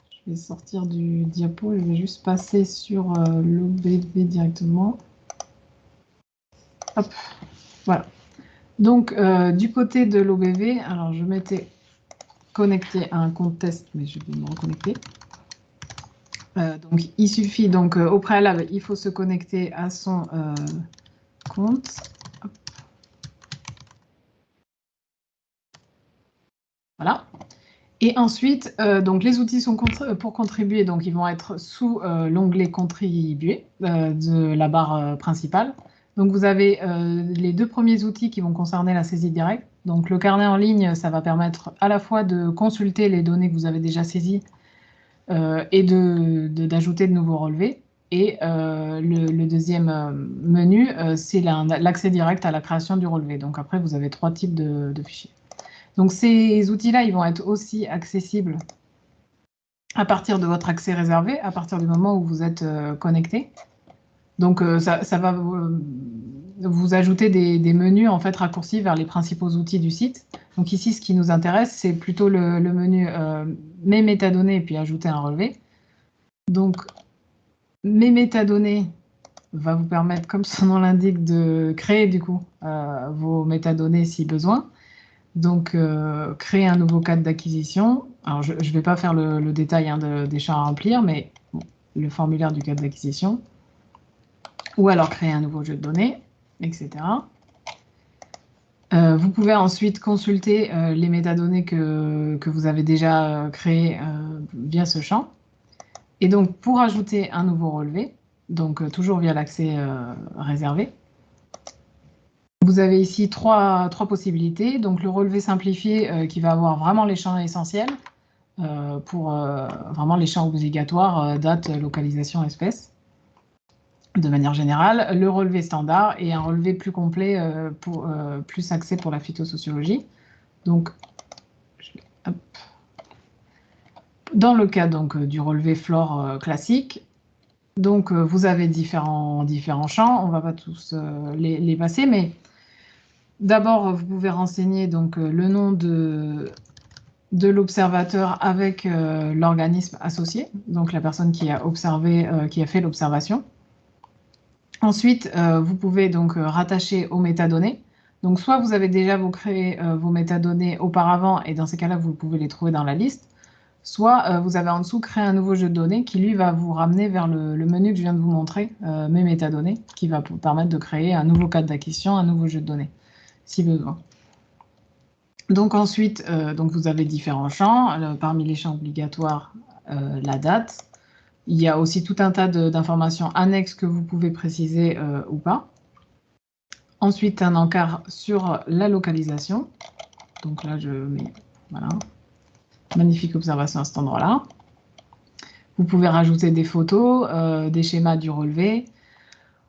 Je vais sortir du diapo, je vais juste passer sur l'OBV directement. Hop, voilà. Donc, du côté de l'OBV, alors je m'étais connecté à un compte test, mais je vais me reconnecter. Donc, il suffit, donc, au préalable, il faut se connecter à son compte. Hop. Voilà. Et ensuite, donc, les outils sont pour contribuer, donc ils vont être sous l'onglet Contribuer de la barre principale. Donc, vous avez les deux premiers outils qui vont concerner la saisie directe. Donc le carnet en ligne, ça va permettre à la fois de consulter les données que vous avez déjà saisies et d'ajouter de nouveaux relevés. Et le deuxième menu, c'est l'accès direct à la création du relevé. Donc après, vous avez 3 types de fichiers. Donc ces outils-là, ils vont être aussi accessibles à partir de votre accès réservé, à partir du moment où vous êtes connecté. Donc ça va vous ajouter des menus en fait raccourcis vers les principaux outils du site. Donc ici, ce qui nous intéresse, c'est plutôt le menu mes métadonnées et puis ajouter un relevé. Donc mes métadonnées va vous permettre, comme son nom l'indique, de créer du coup vos métadonnées si besoin. Donc, créer un nouveau cadre d'acquisition. Alors, je ne vais pas faire le détail des champs à remplir, mais bon, le formulaire du cadre d'acquisition. Ou alors créer un nouveau jeu de données, etc. Vous pouvez ensuite consulter les métadonnées que vous avez déjà créées via ce champ. Et donc, pour ajouter un nouveau relevé, donc toujours via l'accès réservé, vous avez ici trois possibilités. Donc, le relevé simplifié qui va avoir vraiment les champs essentiels pour vraiment les champs obligatoires, date, localisation, espèce, de manière générale. Le relevé standard et un relevé plus complet, plus axé pour la phytosociologie. Donc, dans le cas donc, du relevé flore classique, donc vous avez différents champs. On ne va pas tous les passer, mais d'abord, vous pouvez renseigner donc, le nom de l'observateur avec l'organisme associé, donc la personne qui a observé, qui a fait l'observation. Ensuite, vous pouvez donc rattacher aux métadonnées. Donc, soit vous avez déjà créé vos métadonnées auparavant, et dans ces cas-là, vous pouvez les trouver dans la liste, soit vous avez en dessous créé un nouveau jeu de données qui, lui, va vous ramener vers le menu que je viens de vous montrer, mes métadonnées, qui va vous permettre de créer un nouveau cadre d'acquisition, un nouveau jeu de données, si besoin. Donc ensuite, donc vous avez différents champs. Parmi les champs obligatoires, la date. Il y a aussi tout un tas d'informations annexes que vous pouvez préciser ou pas. Ensuite, un encart sur la localisation. Donc là, je mets, voilà, magnifique observation à cet endroit-là. Vous pouvez rajouter des photos, des schémas du relevé.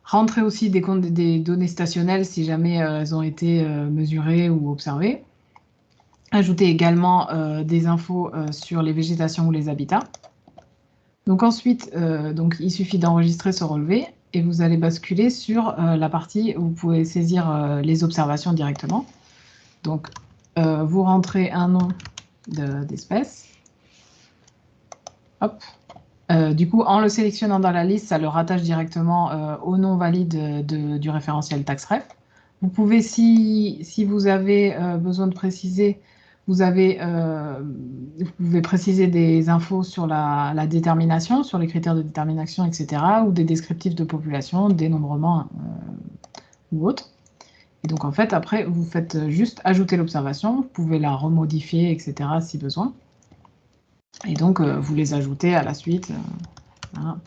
Rentrer aussi des données stationnelles si jamais elles ont été mesurées ou observées. Ajouter également des infos sur les végétations ou les habitats. Donc ensuite, donc, il suffit d'enregistrer ce relevé et vous allez basculer sur la partie où vous pouvez saisir les observations directement. Donc, vous rentrez un nom d'espèce. Hop. Du coup, en le sélectionnant dans la liste, ça le rattache directement au nom valide du référentiel TaxRef. Vous pouvez, si vous avez besoin de préciser, vous pouvez préciser des infos sur la détermination, sur les critères de détermination, etc., ou des descriptifs de population, dénombrement ou autre. Et donc, en fait, après, vous faites juste ajouter l'observation, vous pouvez la remodifier, etc., si besoin. Et donc, vous les ajoutez à la suite. Voilà,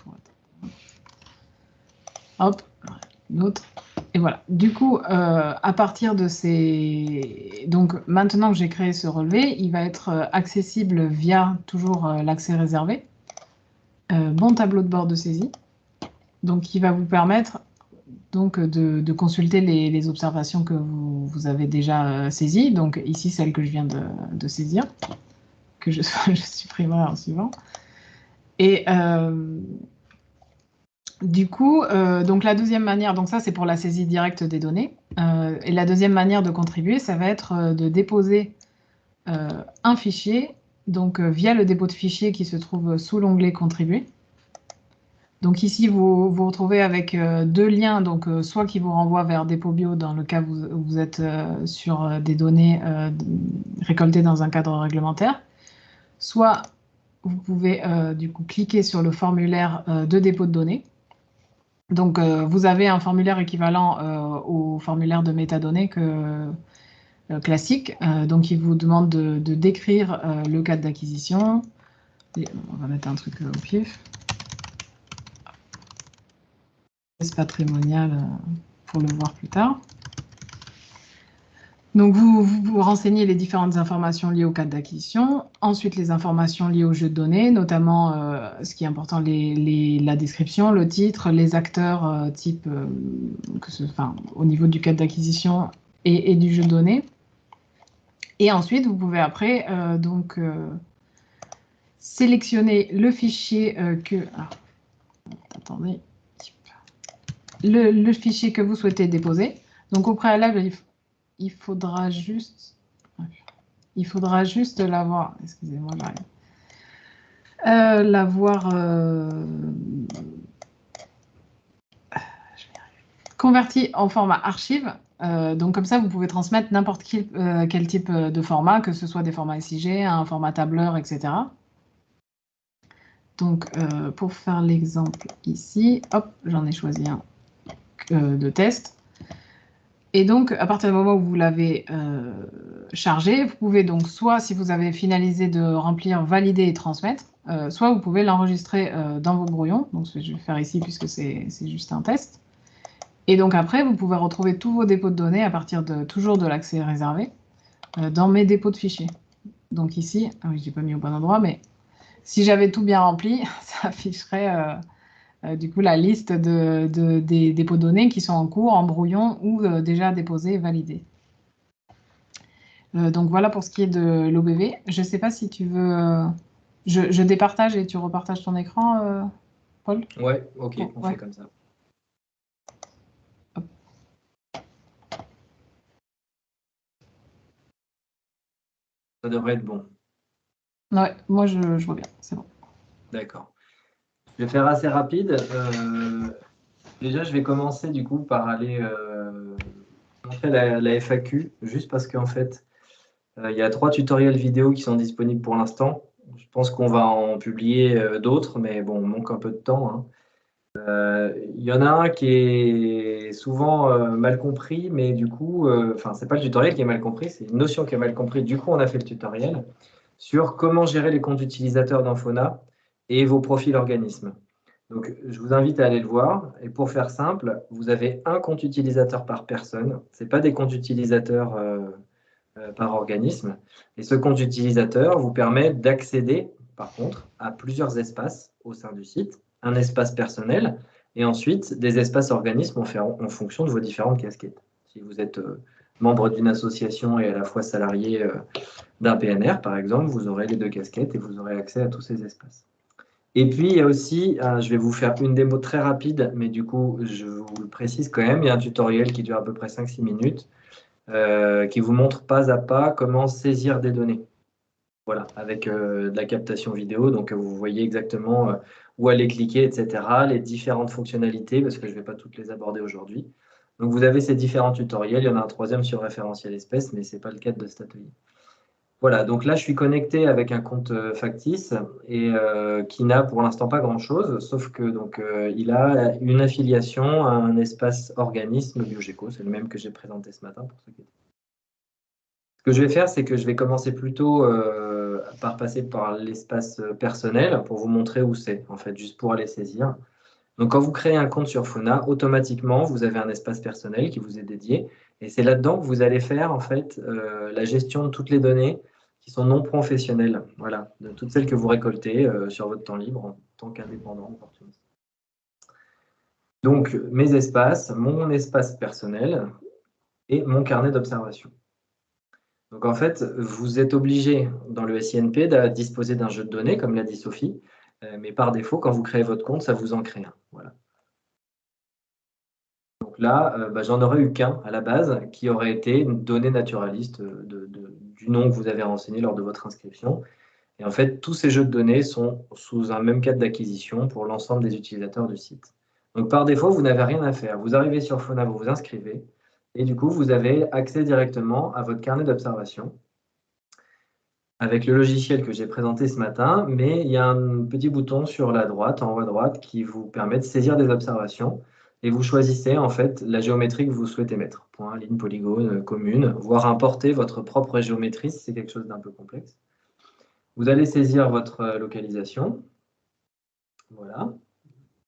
hop, une autre. Et voilà. Du coup, à partir de ces... Donc, maintenant que j'ai créé ce relevé, il va être accessible via toujours l'accès réservé. Bon tableau de bord de saisie. Donc, qui va vous permettre donc, de consulter les observations que vous avez déjà saisies. Donc, ici, celle que je viens de saisir, que je supprimerai en suivant. Et... du coup, donc la deuxième manière, donc ça c'est pour la saisie directe des données, et la deuxième manière de contribuer, ça va être de déposer un fichier, donc via le dépôt de fichier qui se trouve sous l'onglet Contribuer. Donc ici, vous vous retrouvez avec deux liens, donc soit qui vous renvoient vers Dépôt Bio dans le cas où vous êtes sur des données récoltées dans un cadre réglementaire, soit vous pouvez du coup cliquer sur le formulaire de dépôt de données. Donc, vous avez un formulaire équivalent au formulaire de métadonnées classique. Donc, il vous demande de décrire le cadre d'acquisition. On va mettre un truc au pif. Patrimonial pour le voir plus tard. Donc, vous renseignez les différentes informations liées au cadre d'acquisition, ensuite les informations liées au jeu de données, notamment ce qui est important, la description, le titre, les acteurs type, enfin, au niveau du cadre d'acquisition et du jeu de données. Et ensuite, vous pouvez après sélectionner le fichier attendez, le fichier que vous souhaitez déposer. Donc, au préalable, il faudra juste l'avoir, excusez-moi, l'avoir converti en format archive. Donc comme ça, vous pouvez transmettre n'importe quel type de format, que ce soit des formats SIG, un format tableur, etc. Donc pour faire l'exemple ici, hop, j'en ai choisi un de test. Et donc, à partir du moment où vous l'avez chargé, vous pouvez donc soit, si vous avez finalisé de remplir, valider et transmettre, soit vous pouvez l'enregistrer dans vos brouillons. Donc, je vais le faire ici puisque c'est juste un test. Et donc après, vous pouvez retrouver tous vos dépôts de données à partir toujours de l'accès réservé dans mes dépôts de fichiers. Donc ici, ah oui, je n'ai pas mis au bon endroit, mais si j'avais tout bien rempli, ça afficherait du coup la liste des dépôts de données qui sont en cours, en brouillon ou déjà déposés et validés. Donc voilà pour ce qui est de l'OBV. Je ne sais pas si tu veux... je départage et tu repartages ton écran, Paul? Ouais, ok, Bon, on ouais. fait comme ça. Hop. Ça devrait être bon. Ouais, moi je vois bien, c'est bon. D'accord. Je vais faire assez rapide. Déjà, je vais commencer du coup par aller montrer la FAQ, juste parce qu'en fait, il y a 3 tutoriels vidéo qui sont disponibles pour l'instant. Je pense qu'on va en publier d'autres, mais bon, on manque un peu de temps, hein. Il y en a un qui est souvent mal compris, mais du coup, enfin, c'est pas le tutoriel qui est mal compris, c'est une notion qui est mal comprise. Du coup, on a fait le tutoriel sur comment gérer les comptes utilisateurs dans Fauna et vos profils organismes. Donc, je vous invite à aller le voir. Et pour faire simple, vous avez un compte utilisateur par personne. Ce n'est pas des comptes utilisateurs par organisme. Et ce compte utilisateur vous permet d'accéder, par contre, à plusieurs espaces au sein du site. Un espace personnel et ensuite des espaces organismes en fonction de vos différentes casquettes. Si vous êtes membre d'une association et à la fois salarié d'un PNR, par exemple, vous aurez les 2 casquettes et vous aurez accès à tous ces espaces. Et puis, il y a aussi, je vais vous faire une démo très rapide, mais du coup, je vous le précise quand même, il y a un tutoriel qui dure à peu près 5-6 minutes, qui vous montre pas à pas comment saisir des données. Voilà, avec de la captation vidéo, donc vous voyez exactement où aller cliquer, etc., les différentes fonctionnalités, parce que je ne vais pas toutes les aborder aujourd'hui. Donc, vous avez ces différents tutoriels, il y en a un 3e sur référentiel espèce, mais ce n'est pas le cadre de cet atelier. Voilà, donc là, je suis connecté avec un compte factice et qui n'a pour l'instant pas grand-chose, sauf que donc, il a une affiliation à un espace organisme Biogeco, c'est le même que j'ai présenté ce matin. Ce que je vais faire, c'est que je vais commencer plutôt par passer par l'espace personnel pour vous montrer où c'est, en fait, juste pour aller saisir. Donc, quand vous créez un compte sur Fauna, automatiquement, vous avez un espace personnel qui vous est dédié. Et c'est là-dedans que vous allez faire, en fait, la gestion de toutes les données qui sont non professionnelles. Voilà, de toutes celles que vous récoltez sur votre temps libre en tant qu'indépendant opportuniste. Donc, mes espaces, mon espace personnel et mon carnet d'observation. Donc, en fait, vous êtes obligé dans le SINP de disposer d'un jeu de données, comme l'a dit Sophie, mais par défaut, quand vous créez votre compte, ça vous en crée un. Voilà. Donc là, j'en aurais eu qu'un à la base, qui aurait été une donnée naturaliste du nom que vous avez renseigné lors de votre inscription. Et en fait, tous ces jeux de données sont sous un même cadre d'acquisition pour l'ensemble des utilisateurs du site. Donc par défaut, vous n'avez rien à faire. Vous arrivez sur Fauna, vous vous inscrivez, et du coup, vous avez accès directement à votre carnet d'observation avec le logiciel que j'ai présenté ce matin, mais il y a un petit bouton sur la droite, en haut à droite, qui vous permet de saisir des observations. Et vous choisissez en fait la géométrie que vous souhaitez mettre. Point, ligne, polygone, commune, voire importer votre propre géométrie si c'est quelque chose d'un peu complexe. Vous allez saisir votre localisation. Voilà,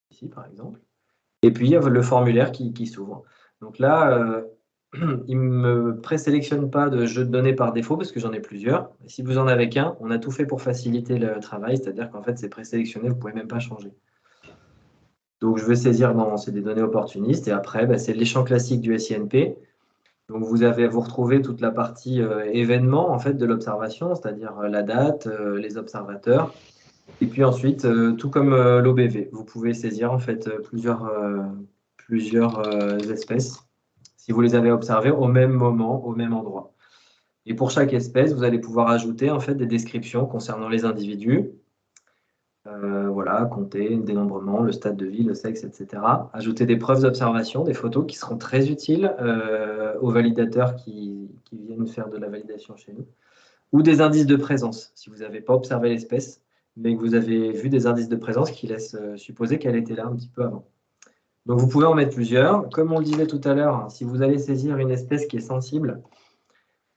ici par exemple. Et puis il y a le formulaire qui s'ouvre. Donc là, il ne me présélectionne pas de jeu de données par défaut parce que j'en ai plusieurs. Et si vous en avez qu'un, on a tout fait pour faciliter le travail, c'est-à-dire qu'en fait, c'est présélectionné, vous ne pouvez même pas changer. Donc, je vais saisir c'est des données opportunistes. Et après, bah, c'est les champs classiques du SINP. Donc, vous retrouvez toute la partie événement en fait, de l'observation, c'est-à-dire la date, les observateurs. Et puis ensuite, tout comme l'OBV, vous pouvez saisir en fait plusieurs espèces si vous les avez observées au même moment, au même endroit. Et pour chaque espèce, vous allez pouvoir ajouter en fait des descriptions concernant les individus. Voilà, compter, le dénombrement, le stade de vie, le sexe, etc. Ajouter des preuves d'observation, des photos qui seront très utiles aux validateurs qui viennent faire de la validation chez nous. Ou des indices de présence, si vous n'avez pas observé l'espèce, mais que vous avez vu des indices de présence qui laissent supposer qu'elle était là un petit peu avant. Donc vous pouvez en mettre plusieurs. Comme on le disait tout à l'heure, si vous allez saisir une espèce qui est sensible,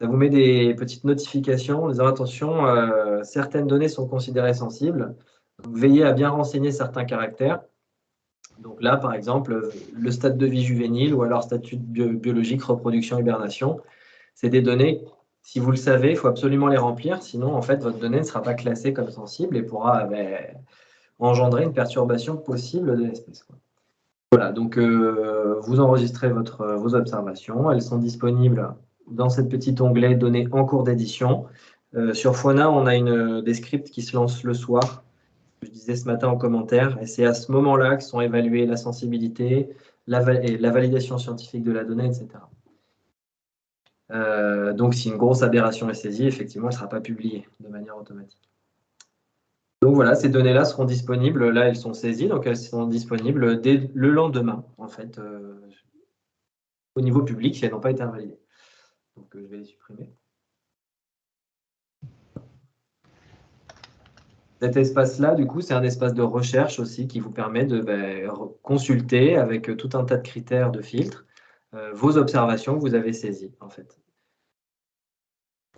ça vous met des petites notifications en disant attention, certaines données sont considérées sensibles. Donc, veillez à bien renseigner certains caractères. Donc là, par exemple, le stade de vie juvénile ou alors statut biologique, reproduction, hibernation, c'est des données, si vous le savez, il faut absolument les remplir, sinon en fait votre donnée ne sera pas classée comme sensible et pourra engendrer une perturbation possible de l'espèce. Voilà, donc vous enregistrez vos observations, elles sont disponibles dans cette petite onglet données en cours d'édition. Sur Fauna, on a des scripts qui se lancent le soir, je disais ce matin en commentaire, et c'est à ce moment-là que sont évaluées la sensibilité, la validation scientifique de la donnée, etc. Donc, si une grosse aberration est saisie, effectivement, elle ne sera pas publiée de manière automatique. Donc voilà, ces données-là seront disponibles. Là, elles sont saisies, donc elles seront disponibles dès le lendemain, en fait, au niveau public, si elles n'ont pas été invalidées. Donc, je vais les supprimer. Cet espace-là, du coup, c'est un espace de recherche aussi qui vous permet de consulter avec tout un tas de critères de filtres vos observations que vous avez saisies, en fait.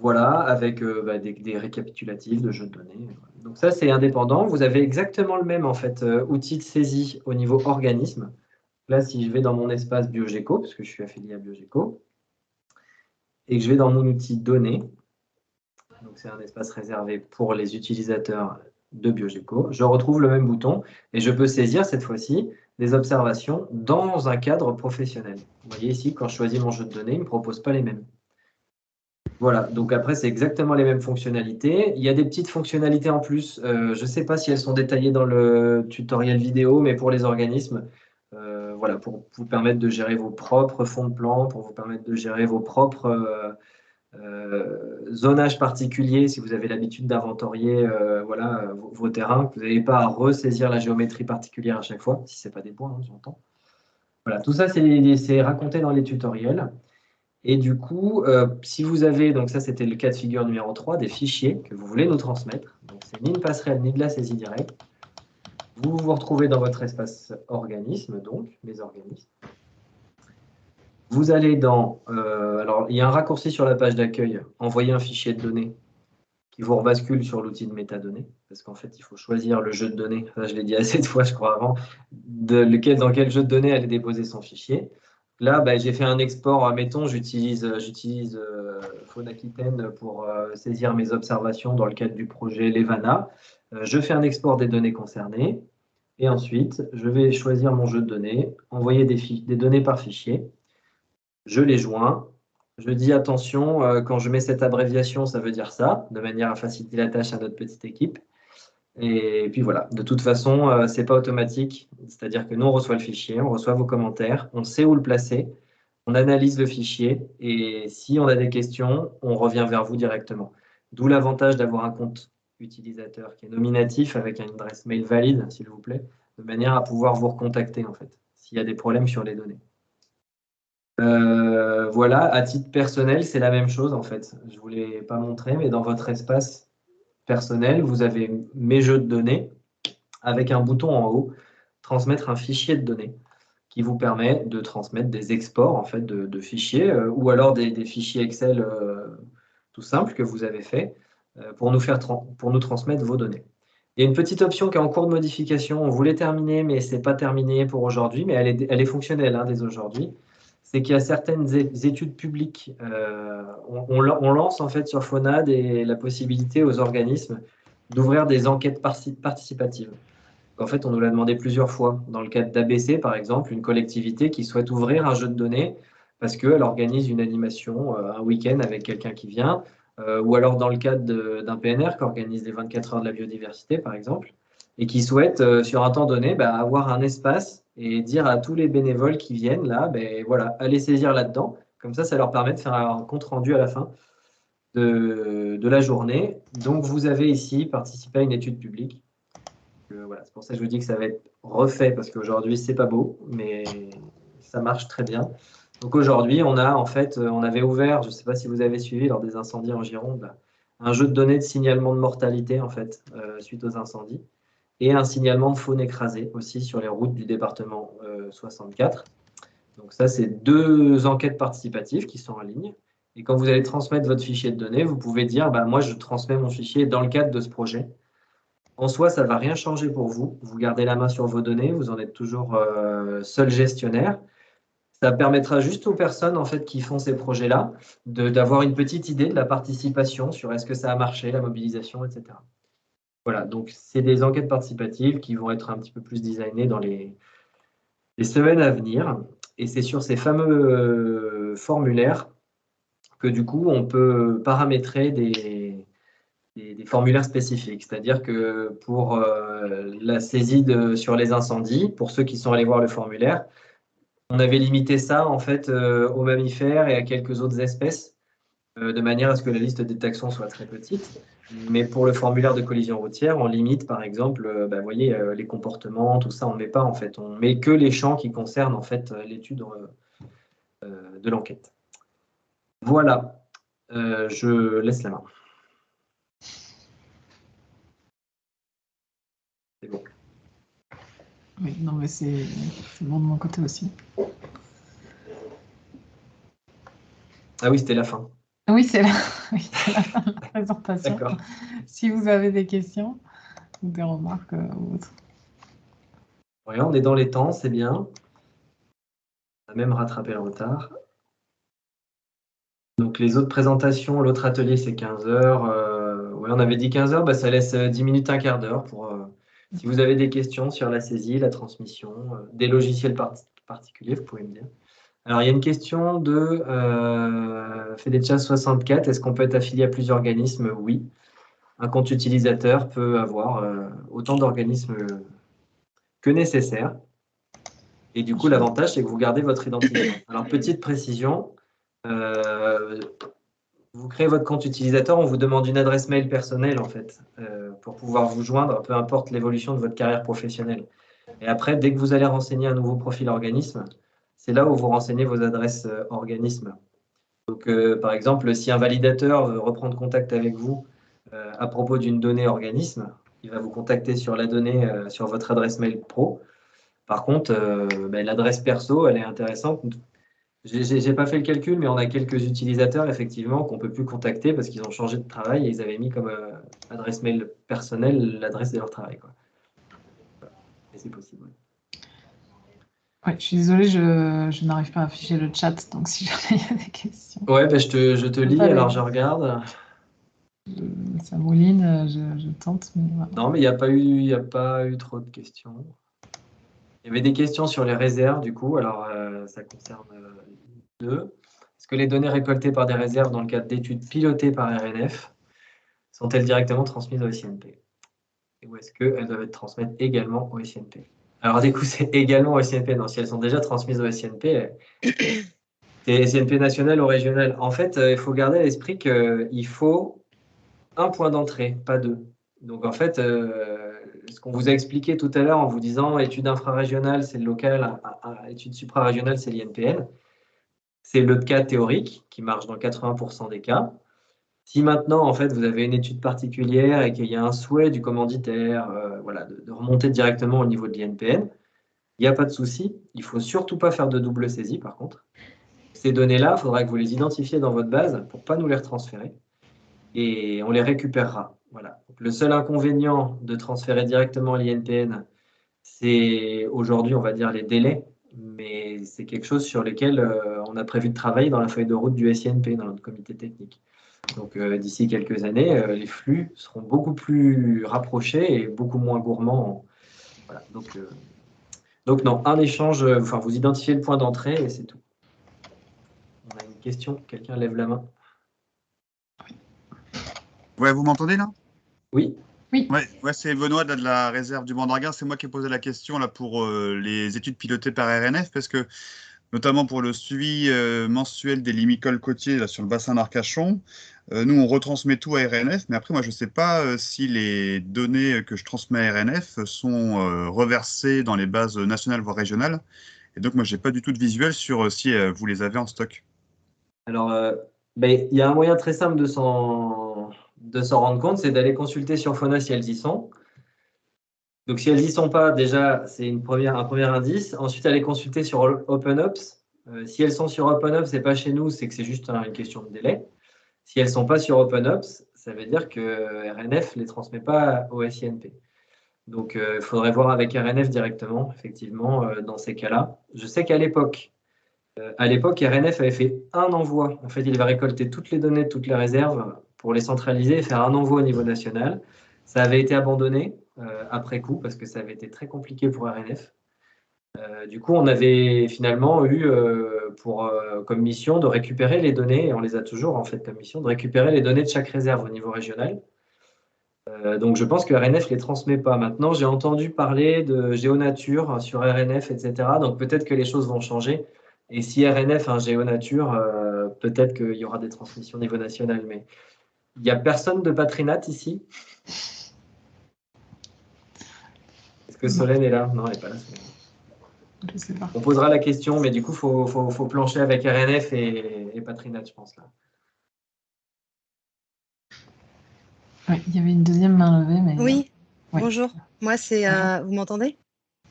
Voilà, avec des récapitulatifs de jeux de données. Donc ça, c'est indépendant. Vous avez exactement le même en fait, outil de saisie au niveau organisme. Là, si je vais dans mon espace BioGeco, parce que je suis affilié à BioGeco, et que je vais dans mon outil données, donc c'est un espace réservé pour les utilisateurs de BioGeco, je retrouve le même bouton et je peux saisir cette fois-ci des observations dans un cadre professionnel. Vous voyez ici, quand je choisis mon jeu de données, il ne me propose pas les mêmes. Voilà, donc après, c'est exactement les mêmes fonctionnalités. Il y a des petites fonctionnalités en plus. Je ne sais pas si elles sont détaillées dans le tutoriel vidéo, mais pour les organismes, voilà, pour vous permettre de gérer vos propres fonds de plan, pour vous permettre de gérer vos propres zonages particuliers, si vous avez l'habitude d'inventorier voilà, vos terrains, que vous n'avez pas à ressaisir la géométrie particulière à chaque fois, si ce n'est pas des points, hein, j'entends. Voilà, tout ça, c'est raconté dans les tutoriels. Et du coup, si vous avez, donc ça c'était le cas de figure numéro 3, des fichiers que vous voulez nous transmettre, donc c'est ni une passerelle ni de la saisie directe, vous vous retrouvez dans votre espace organisme, donc mes organismes. Vous allez dans, alors il y a un raccourci sur la page d'accueil, envoyer un fichier de données qui vous rebascule sur l'outil de métadonnées, parce qu'en fait il faut choisir le jeu de données, ça je l'ai dit assez de fois je crois avant, dans quel jeu de données allez déposer son fichier. Là, j'ai fait un export, mettons, j'utilise Faune Aquitaine pour saisir mes observations dans le cadre du projet Levana. Je fais un export des données concernées et ensuite, je vais choisir mon jeu de données, envoyer des données par fichier. Je les joins. Je dis attention, quand je mets cette abréviation, ça veut dire ça, de manière à faciliter la tâche à notre petite équipe. Et puis voilà, de toute façon, ce n'est pas automatique, c'est-à-dire que nous, on reçoit le fichier, on reçoit vos commentaires, on sait où le placer, on analyse le fichier, et si on a des questions, on revient vers vous directement. D'où l'avantage d'avoir un compte utilisateur qui est nominatif avec une adresse mail valide, s'il vous plaît, de manière à pouvoir vous recontacter, en fait, s'il y a des problèmes sur les données. Voilà, à titre personnel, c'est la même chose, en fait. Je ne vous l'ai pas montré, mais dans votre espace personnel, vous avez mes jeux de données avec un bouton en haut, transmettre un fichier de données qui vous permet de transmettre des exports en fait, de fichiers ou alors des fichiers Excel tout simples que vous avez fait pour nous transmettre vos données. Il y a une petite option qui est en cours de modification. On voulait terminer, mais ce n'est pas terminé pour aujourd'hui, mais elle est fonctionnelle dès aujourd'hui. c'est qu'il y a certaines études publiques. On lance en fait sur Faunad la possibilité aux organismes d'ouvrir des enquêtes participatives. En fait, on nous l'a demandé plusieurs fois. Dans le cadre d'ABC, par exemple, une collectivité qui souhaite ouvrir un jeu de données parce qu'elle organise une animation un week-end avec quelqu'un qui vient, ou alors dans le cadre d'un PNR qui organise les 24 heures de la biodiversité, par exemple, et qui souhaite, sur un temps donné, avoir un espace et dire à tous les bénévoles qui viennent là, voilà, allez saisir là-dedans. Comme ça leur permet de faire un compte rendu à la fin de la journée. Donc, vous avez ici participé à une étude publique. Voilà, c'est pour ça que je vous dis que ça va être refait parce qu'aujourd'hui, c'est pas beau, mais ça marche très bien. Donc aujourd'hui, on avait ouvert, je ne sais pas si vous avez suivi lors des incendies en Gironde, un jeu de données de signalement de mortalité en fait suite aux incendies et un signalement de faune écrasée aussi sur les routes du département 64. Donc ça, c'est 2 enquêtes participatives qui sont en ligne. Et quand vous allez transmettre votre fichier de données, vous pouvez dire, moi, je transmets mon fichier dans le cadre de ce projet. En soi, ça ne va rien changer pour vous. Vous gardez la main sur vos données, vous en êtes toujours seul gestionnaire. Ça permettra juste aux personnes en fait, qui font ces projets-là d'avoir une petite idée de la participation sur est-ce que ça a marché, la mobilisation, etc. Voilà, donc c'est des enquêtes participatives qui vont être un petit peu plus designées dans les semaines à venir. Et c'est sur ces fameux formulaires que du coup, on peut paramétrer des formulaires spécifiques. C'est-à-dire que pour la saisie sur les incendies, pour ceux qui sont allés voir le formulaire, on avait limité ça en fait aux mammifères et à quelques autres espèces, de manière à ce que la liste des taxons soit très petite. Mais pour le formulaire de collision routière, on limite par exemple, vous voyez, les comportements, tout ça, on ne met pas en fait. On met que les champs qui concernent en fait l'étude de l'enquête. Voilà, je laisse la main. C'est bon. Oui, non, mais c'est bon de mon côté aussi. Ah oui, c'était la fin. Oui, c'est la fin de la présentation. D'accord. Si vous avez des questions ou des remarques ou autres. Ouais, on est dans les temps, c'est bien. On a même rattrapé le retard. Donc les autres présentations, l'autre atelier, c'est 15 heures. Ouais, on avait dit 15 heures, ça laisse 10 minutes, un quart d'heure pour si vous avez des questions sur la saisie, la transmission, des logiciels particuliers, vous pouvez me dire. Alors, il y a une question de Fedetcha64. Est-ce qu'on peut être affilié à plusieurs organismes? Oui. Un compte utilisateur peut avoir autant d'organismes que nécessaire. Et du coup, l'avantage, c'est que vous gardez votre identifiant. Alors, petite précision, vous créez votre compte utilisateur, on vous demande une adresse mail personnelle, en fait, pour pouvoir vous joindre, peu importe l'évolution de votre carrière professionnelle. Et après, dès que vous allez renseigner un nouveau profil organisme, c'est là où vous renseignez vos adresses organismes. Donc, par exemple, si un validateur veut reprendre contact avec vous à propos d'une donnée organisme, il va vous contacter sur la donnée, sur votre adresse mail pro. Par contre, l'adresse perso, elle est intéressante. Je n'ai pas fait le calcul, mais on a quelques utilisateurs, effectivement, qu'on ne peut plus contacter parce qu'ils ont changé de travail et ils avaient mis comme adresse mail personnelle l'adresse de leur travail, quoi. Et c'est possible. Oui. Ouais, je suis désolée, je n'arrive pas à afficher le chat, donc si jamais il y a des questions. Ouais, je te lis, alors je regarde. Ça mouline, je tente, mais voilà. Non, mais il n'y a pas eu trop de questions. Il y avait des questions sur les réserves, du coup. Alors, ça concerne 2. Est-ce que les données récoltées par des réserves dans le cadre d'études pilotées par RNF sont-elles directement transmises au SINP? Ou est-ce qu'elles doivent être transmises également au SINP? Alors, du coup, c'est également au SINP. Non, si elles sont déjà transmises au SINP, c'est SINP national ou régional. En fait, il faut garder à l'esprit qu'il faut un point d'entrée, pas 2. Donc, en fait, ce qu'on vous a expliqué tout à l'heure en vous disant étude infrarégionale, c'est le local, étude suprarégionale, c'est l'INPN. C'est le cas théorique qui marche dans 80% des cas. Si maintenant, en fait, vous avez une étude particulière et qu'il y a un souhait du commanditaire voilà, de remonter directement au niveau de l'INPN, il n'y a pas de souci. Il ne faut surtout pas faire de double saisie, par contre. Ces données-là, il faudra que vous les identifiez dans votre base pour ne pas nous les retransférer. Et on les récupérera. Voilà. Donc, le seul inconvénient de transférer directement à l'INPN, c'est aujourd'hui, on va dire, les délais mais c'est quelque chose sur lequel on a prévu de travailler dans la feuille de route du SINP, dans notre comité technique. Donc d'ici quelques années, les flux seront beaucoup plus rapprochés et beaucoup moins gourmands. Voilà. Donc non, un échange, enfin vous identifiez le point d'entrée et c'est tout. On a une question, quelqu'un lève la main. Ouais, vous m'entendez là? Oui. Oui. Ouais, c'est Benoît de la réserve du Banc c'est moi qui ai posé la question là pour les études pilotées par RNF, parce que notamment pour le suivi mensuel des limicoles côtiers là, sur le bassin d'Arcachon, nous on retransmet tout à RNF, mais après moi je ne sais pas si les données que je transmets à RNF sont reversées dans les bases nationales voire régionales, et donc moi j'ai pas du tout de visuel sur si vous les avez en stock. Alors, il y a un moyen très simple de s'en rendre compte, c'est d'aller consulter sur Fauna si elles y sont. Donc, si elles n'y sont pas, déjà, c'est un premier indice. Ensuite, aller consulter sur OpenOps. Si elles sont sur OpenOps et pas chez nous, c'est que c'est juste une question de délai. Si elles ne sont pas sur OpenOps, ça veut dire que RNF ne les transmet pas au SINP. Donc, il faudrait voir avec RNF directement, effectivement, dans ces cas-là. Je sais qu'à l'époque, RNF avait fait un envoi. En fait, il avait récolté toutes les données de toutes les réserves pour les centraliser et faire un envoi au niveau national. Ça avait été abandonné après coup parce que ça avait été très compliqué pour RNF. Du coup, on avait finalement eu comme mission de récupérer les données, et on les a toujours en fait comme mission, de récupérer les données de chaque réserve au niveau régional. Donc, je pense que RNF ne les transmet pas. Maintenant, j'ai entendu parler de géonature sur RNF, etc. Donc, peut-être que les choses vont changer. Et si RNF a un géonature, peut-être qu'il y aura des transmissions au niveau national. Mais il n'y a personne de Patrinat ici. Est-ce que Solène est là? Non, elle n'est pas là, Solène. Je ne sais pas. On posera la question, mais du coup, il faut plancher avec RNF et Patrinat, je pense. Là. Ouais, il y avait une deuxième main levée, mais... Oui, ouais. Bonjour. Moi, c'est. Vous m'entendez?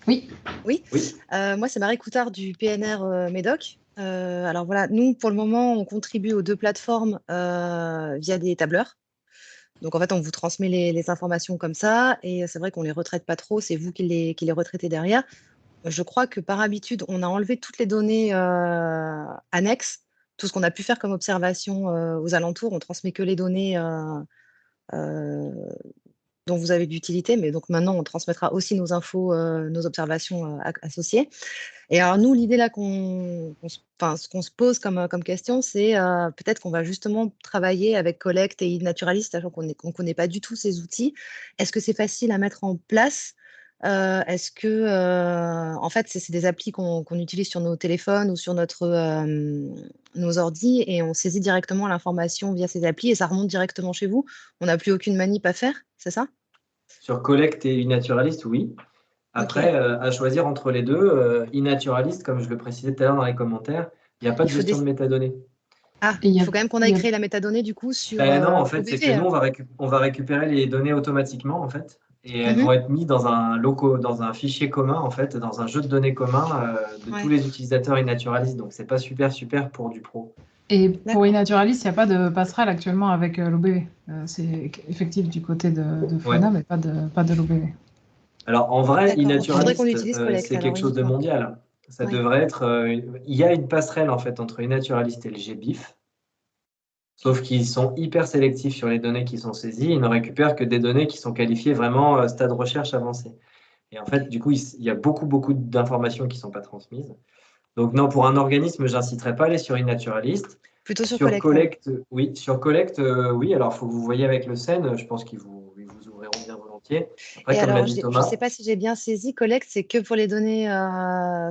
Oui. Oui. Oui. Moi, c'est Marie Coutard du PNR Médoc. Alors voilà, nous, pour le moment, on contribue aux deux plateformes via des tableurs. Donc, en fait, on vous transmet les informations comme ça. Et c'est vrai qu'on ne les retraite pas trop. C'est vous qui les retraitez derrière. Je crois que par habitude, on a enlevé toutes les données annexes. Tout ce qu'on a pu faire comme observation aux alentours, on transmet que les données dont vous avez de l'utilité, mais donc maintenant on transmettra aussi nos infos, nos observations associées. Et alors nous, l'idée là ce qu'on se pose comme question, c'est peut-être qu'on va justement travailler avec Collect et Naturalist, sachant qu'on ne connaît pas du tout ces outils. Est-ce que c'est facile à mettre en place? Est-ce que, en fait, c'est des applis qu'on utilise sur nos téléphones ou sur nos ordis, et on saisit directement l'information via ces applis et ça remonte directement chez vous? On n'a plus aucune manip à faire, c'est ça? Sur Collect et Inaturalist, oui. Après, à choisir entre les deux, Inaturalist, comme je le précisais tout à l'heure dans les commentaires, il n'y a pas de gestion de métadonnées. Ah, il faut quand même qu'on aille créer la métadonnée du coup sur non, en fait, OBV, c'est que nous, on va récupérer les données automatiquement, en fait, et elles vont être mises dans un fichier commun, en fait, dans un jeu de données commun de tous les utilisateurs Inaturalist. Donc, c'est pas super pour du pro. Et pour Inaturalist, il n'y a pas de passerelle actuellement avec l'OBV. C'est effectif du côté de Fauna, mais pas de l'OBV. Alors, en vrai, Inaturalist, c'est quelque chose de uniquement. mondial. Ça devrait être. Il y a une passerelle, en fait, entre Inaturalist et le GBIF. Sauf qu'ils sont hyper sélectifs sur les données qui sont saisies. Ils ne récupèrent que des données qui sont qualifiées vraiment stade recherche avancé. Et en fait, du coup, il y a beaucoup d'informations qui ne sont pas transmises. Donc non, pour un organisme, je n'inciterai pas à aller sur Inaturalist. Plutôt sur Collect. Oui, sur Collect, oui. Alors, il faut que vous voyez avec le SEN. Je pense qu'ils vous ouvriront bien volontiers. Après, et comme alors, l'a dit Thomas. Je ne sais pas si j'ai bien saisi, Collect, c'est que pour les données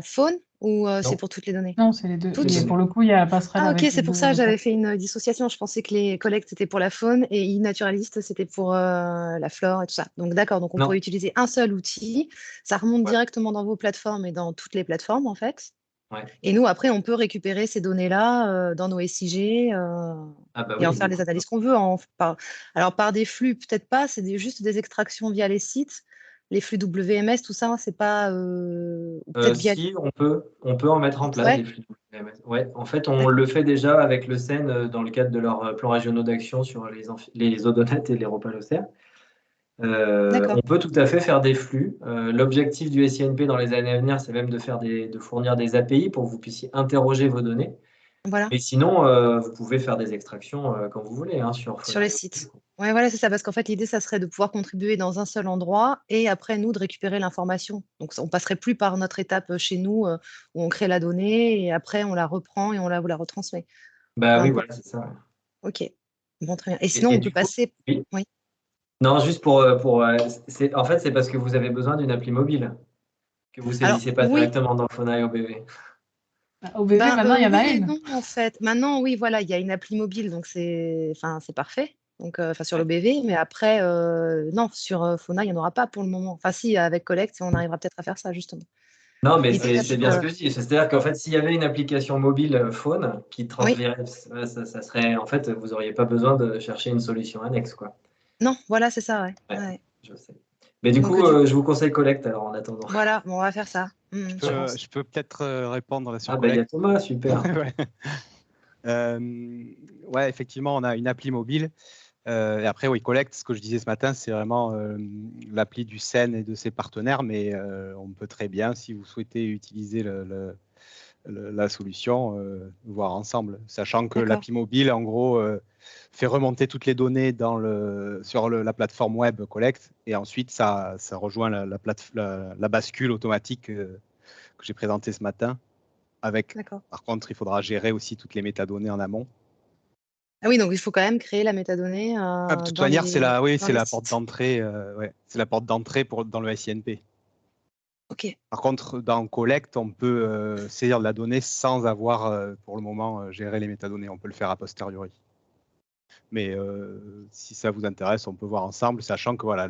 faune ou c'est pour toutes les données? Non, c'est les deux. Toutes. Et pour le coup, il y a la passerelle. Ah, ok, avec c'est pour ça que j'avais fait une dissociation. Je pensais que les Collect, c'était pour la faune et Inaturalist, c'était pour la flore et tout ça. Donc, d'accord. Donc, on pourrait utiliser un seul outil. Ça remonte directement dans vos plateformes et dans toutes les plateformes, en fait. Ouais. Et nous, après, on peut récupérer ces données-là dans nos SIG et en faire les analyses qu'on veut. Alors, par des flux, peut-être pas, c'est juste des extractions via les sites. Les flux WMS, tout ça, c'est pas. Si, on peut en mettre en place des flux WMS. Ouais, en fait, on le fait déjà avec le SEN dans le cadre de leurs plans régionaux d'action sur les odonates et les ropalocères. On peut tout à fait faire des flux. L'objectif du SINP dans les années à venir, c'est même de fournir des API pour que vous puissiez interroger vos données. Voilà. Mais sinon, vous pouvez faire des extractions quand vous voulez sur les sites. Ouais, voilà, c'est ça, parce qu'en fait, l'idée, ça serait de pouvoir contribuer dans un seul endroit et après, nous, de récupérer l'information. Donc, on passerait plus par notre étape chez nous où on crée la donnée et après, on la reprend et on vous la retransmet. Bah oui, voilà, c'est ça. Ouais. Ok, bon, très bien. Et sinon, on peut passer… Oui. Oui. Non, juste en fait, c'est parce que vous avez besoin d'une appli mobile, que vous ne saisissez pas directement dans Fauna et OBV. OBV, maintenant, il y en a une. Non, en fait. Maintenant, oui, voilà, il y a une appli mobile, donc c'est parfait. Donc, sur l'OBV, mais après, non, sur Fauna, il n'y en aura pas pour le moment. Enfin, si, avec Collect, on arrivera peut-être à faire ça, justement. Non, mais c'est bien ce que je dis. C'est-à-dire qu'en fait, s'il y avait une application mobile Faune qui transférait, ça serait, en fait, vous n'auriez pas besoin de chercher une solution annexe, quoi. Non, voilà, c'est ça, ouais. Je sais. Mais du coup, je vous conseille Collect, alors, en attendant. Voilà, bon, on va faire ça. Je peux peut-être répondre sur Collect. Il y a Thomas, super. Ouais, effectivement, on a une appli mobile. Et après, oui, Collect, ce que je disais ce matin, c'est vraiment l'appli du SEN et de ses partenaires, mais on peut très bien, si vous souhaitez utiliser la solution, voir ensemble, sachant que l'appli mobile, en gros, fait remonter toutes les données sur la plateforme web Collect, et ensuite, ça rejoint la bascule automatique que j'ai présentée ce matin. Par contre, il faudra gérer aussi toutes les métadonnées en amont. Ah oui, donc il faut quand même créer la métadonnée. De toute manière, c'est la porte d'entrée. C'est la porte d'entrée dans le SINP. Ok. Par contre, dans Collect, on peut saisir de la donnée sans avoir, pour le moment, géré les métadonnées. On peut le faire a posteriori. Mais si ça vous intéresse, on peut voir ensemble, sachant que voilà,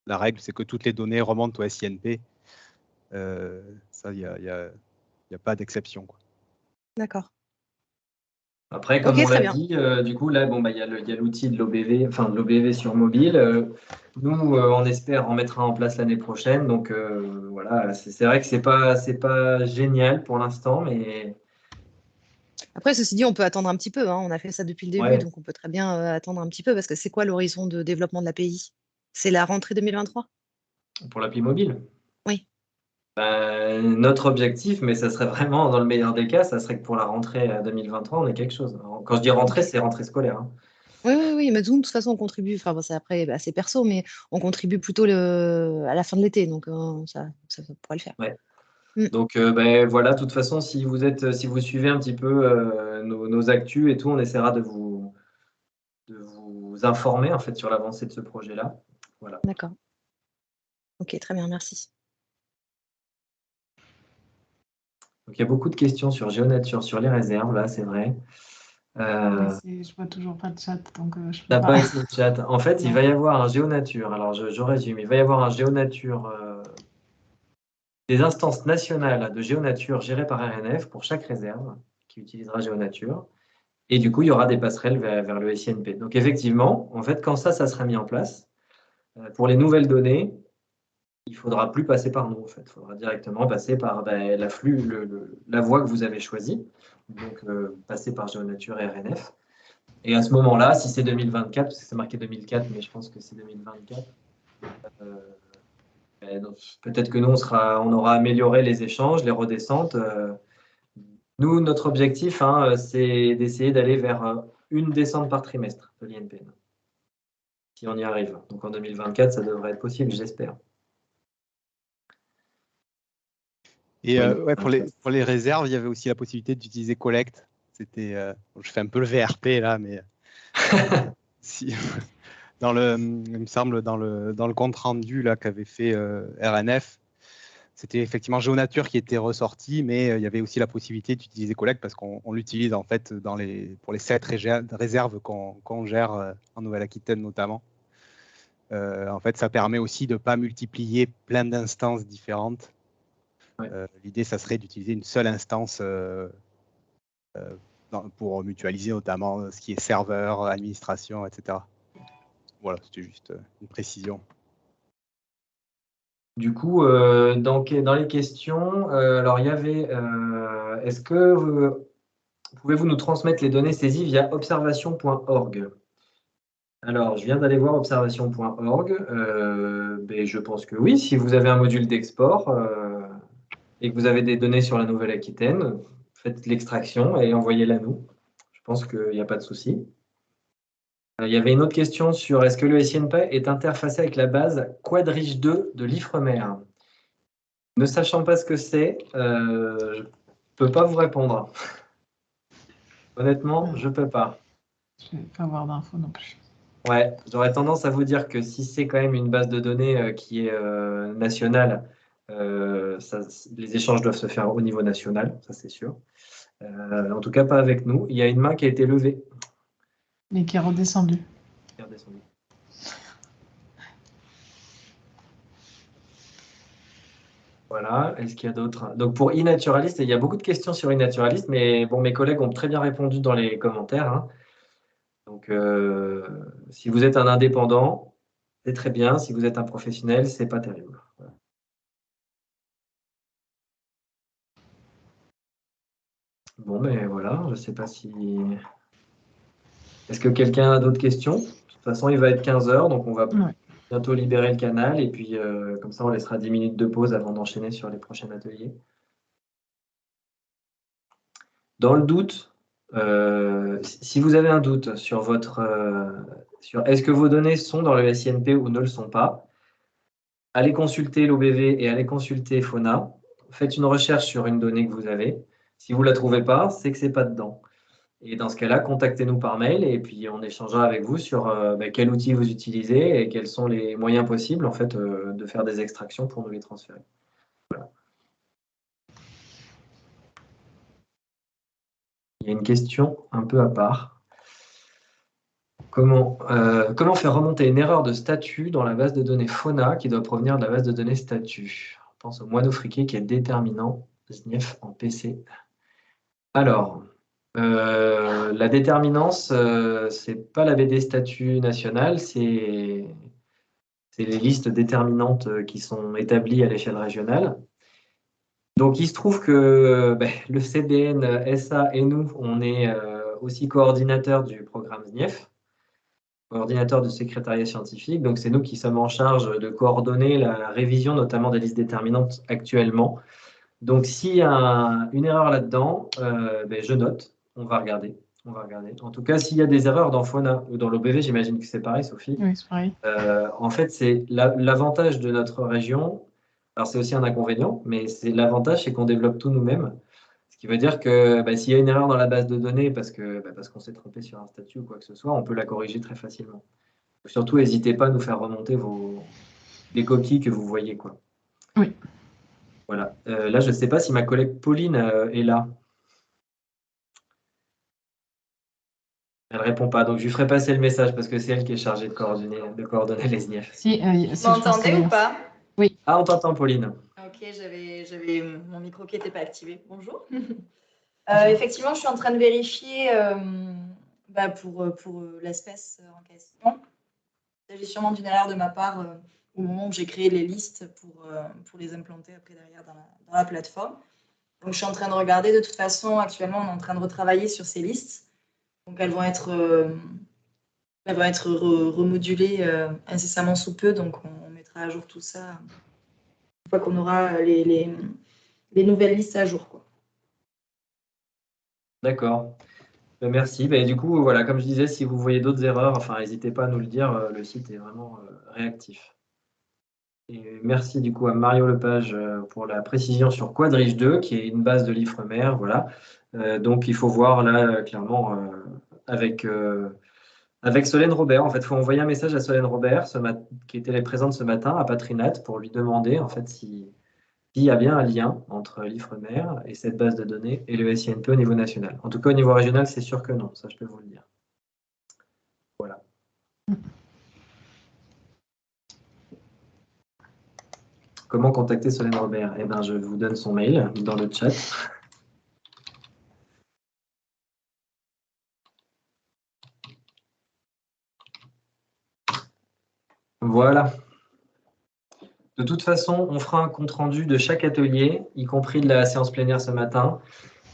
la règle, c'est que toutes les données remontent au SINP. Ça, il n'y a pas d'exception. D'accord. Après, comme on l'a dit, du coup, là, il y a l'outil de l'OBV, enfin de l'OBV sur mobile. Nous, on espère en mettre un en place l'année prochaine. Donc voilà, c'est vrai que c'est pas génial pour l'instant, mais. Après, ceci dit, on peut attendre un petit peu. On a fait ça depuis le début, donc on peut très bien attendre un petit peu, parce que c'est quoi l'horizon de développement de l'API? C'est la rentrée 2023? Pour l'appli mobile? Oui. Notre objectif, mais ça serait vraiment, dans le meilleur des cas, ça serait que pour la rentrée 2023, on ait quelque chose. Quand je dis rentrée, c'est rentrée scolaire. Oui, mais nous, de toute façon, on contribue, enfin, bon, c'est après assez perso, mais on contribue plutôt à la fin de l'été, donc ça pourrait le faire. Ouais. Donc voilà, de toute façon, si vous suivez un petit peu nos actus et tout, on essaiera de vous informer en fait sur l'avancée de ce projet-là. Voilà. D'accord. Ok, très bien, merci. Donc il y a beaucoup de questions sur GeoNature, sur les réserves, là, c'est vrai. Je vois toujours pas de chat, donc je peux pas pas. de chat. En fait, il va y avoir un GeoNature. Alors, je résume. Il va y avoir un GeoNature, des instances nationales de GeoNature gérées par RNF pour chaque réserve qui utilisera GeoNature. Et du coup, il y aura des passerelles vers le SINP. Donc, effectivement, en fait, quand ça sera mis en place, pour les nouvelles données, il ne faudra plus passer par nous. En fait. Il faudra directement passer par la voie que vous avez choisie. Donc, passer par GeoNature et RNF. Et à ce moment-là, si c'est 2024, parce que c'est marqué 2004, mais je pense que c'est 2024, peut-être que nous, on aura amélioré les échanges, les redescentes. Nous, notre objectif, c'est d'essayer d'aller vers une descente par trimestre de l'INPN. Si on y arrive. Donc en 2024, ça devrait être possible, j'espère. Et pour les réserves, il y avait aussi la possibilité d'utiliser Collect. C'était, je fais un peu le VRP là, mais il me semble dans le compte rendu là qu'avait fait RNF, c'était effectivement GeoNature qui était ressorti, mais il y avait aussi la possibilité d'utiliser Collect parce qu'on l'utilise en fait pour les 7 réserves qu'on gère en Nouvelle-Aquitaine notamment. En fait, ça permet aussi de ne pas multiplier plein d'instances différentes. Ouais. L'idée, ça serait d'utiliser une seule instance pour mutualiser notamment ce qui est serveur, administration, etc. Voilà, c'était juste une précision. Du coup, dans les questions, alors il y avait, est-ce que pouvez-vous nous transmettre les données saisies via observation.org? Alors, je viens d'aller voir observation.org. Je pense que oui, si vous avez un module d'export et que vous avez des données sur la Nouvelle-Aquitaine, faites l'extraction et envoyez-la nous. Je pense qu'il n'y a pas de souci. Il y avait une autre question sur est-ce que le SINP est interfacé avec la base Quadrige 2 de l'Ifremer. Ne sachant pas ce que c'est, je ne peux pas vous répondre. Honnêtement, je ne peux pas. Je ne vais pas avoir d'infos non plus. Ouais, j'aurais tendance à vous dire que si c'est quand même une base de données qui est nationale, les échanges doivent se faire au niveau national, ça c'est sûr. En tout cas, pas avec nous. Il y a une main qui a été levée. Mais qui est redescendue. Qui est redescendue. Voilà, est-ce qu'il y a d'autres? Donc pour e-naturaliste, il y a beaucoup de questions sur e-naturaliste, mais bon, mes collègues ont très bien répondu dans les commentaires. Hein. Donc si vous êtes un indépendant, c'est très bien. Si vous êtes un professionnel, c'est pas terrible. Voilà. Bon, mais voilà, je ne sais pas si... Est-ce que quelqu'un a d'autres questions? De toute façon, il va être 15 h, donc on va bientôt libérer le canal. Et puis, comme ça, on laissera 10 minutes de pause avant d'enchaîner sur les prochains ateliers. Dans le doute, si vous avez un doute sur sur est-ce que vos données sont dans le SINP ou ne le sont pas, allez consulter l'OBV et allez consulter Fauna. Faites une recherche sur une donnée que vous avez. Si vous ne la trouvez pas, c'est que ce n'est pas dedans. Et dans ce cas-là, contactez-nous par mail et puis on échangera avec vous sur quel outil vous utilisez et quels sont les moyens possibles en fait, de faire des extractions pour nous les transférer. Voilà. Il y a une question un peu à part. Comment faire remonter une erreur de statut dans la base de données Fauna qui doit provenir de la base de données statut? On pense au moineau friqué qui est déterminant SNIEF en PC. Alors, la déterminance, ce n'est pas la BD statut national, c'est les listes déterminantes qui sont établies à l'échelle régionale. Donc, il se trouve que le CDN, SA et nous, on est aussi coordinateurs du programme SNIEF, coordinateur du secrétariat scientifique. Donc, c'est nous qui sommes en charge de coordonner la révision, notamment des listes déterminantes actuellement. Donc, s'il y a une erreur là-dedans, je note, on va regarder. En tout cas, s'il y a des erreurs dans Fauna ou dans l'OBV, j'imagine que c'est pareil, Sophie. Oui, c'est pareil. En fait, c'est l'avantage de notre région. Alors, c'est aussi un inconvénient, mais l'avantage, c'est qu'on développe tout nous-mêmes. Ce qui veut dire que s'il y a une erreur dans la base de données parce qu'on s'est trompé sur un statut ou quoi que ce soit, on peut la corriger très facilement. Surtout, n'hésitez pas à nous faire remonter les coquilles que vous voyez, quoi. Oui. Voilà. Là, je ne sais pas si ma collègue Pauline est là. Elle ne répond pas, donc je lui ferai passer le message parce que c'est elle qui est chargée de coordonner les SNIEF. Vous m'entendez ou pas? Oui. Ah, on t'entend, Pauline. Ok, j'avais mon micro qui n'était pas activé. Bonjour. Effectivement, je suis en train de vérifier pour l'espèce en question. Il s'agit sûrement d'une erreur de ma part au moment où j'ai créé les listes pour les implanter après derrière dans la plateforme. Donc, je suis en train de regarder. De toute façon, actuellement, on est en train de retravailler sur ces listes. Donc, elles vont être remodulées incessamment sous peu. Donc, on mettra à jour tout ça une fois qu'on aura les nouvelles listes à jour, quoi. D'accord. Merci. Du coup, voilà, comme je disais, si vous voyez d'autres erreurs, n'hésitez pas à nous le dire. Le site est vraiment réactif. Et merci du coup à Mario Lepage pour la précision sur Quadrige 2, qui est une base de l'Ifremer. Voilà. Donc, il faut voir là, clairement, avec Solène Robert. En fait, il faut envoyer un message à Solène Robert, qui était présente ce matin à Patrinat, pour lui demander en fait s'il y a bien un lien entre l'Ifremer et cette base de données et le SINP au niveau national. En tout cas, au niveau régional, c'est sûr que non, ça je peux vous le dire. Voilà. Comment contacter Solène Robert? Eh bien, je vous donne son mail dans le chat. Voilà. De toute façon, on fera un compte-rendu de chaque atelier, y compris de la séance plénière ce matin,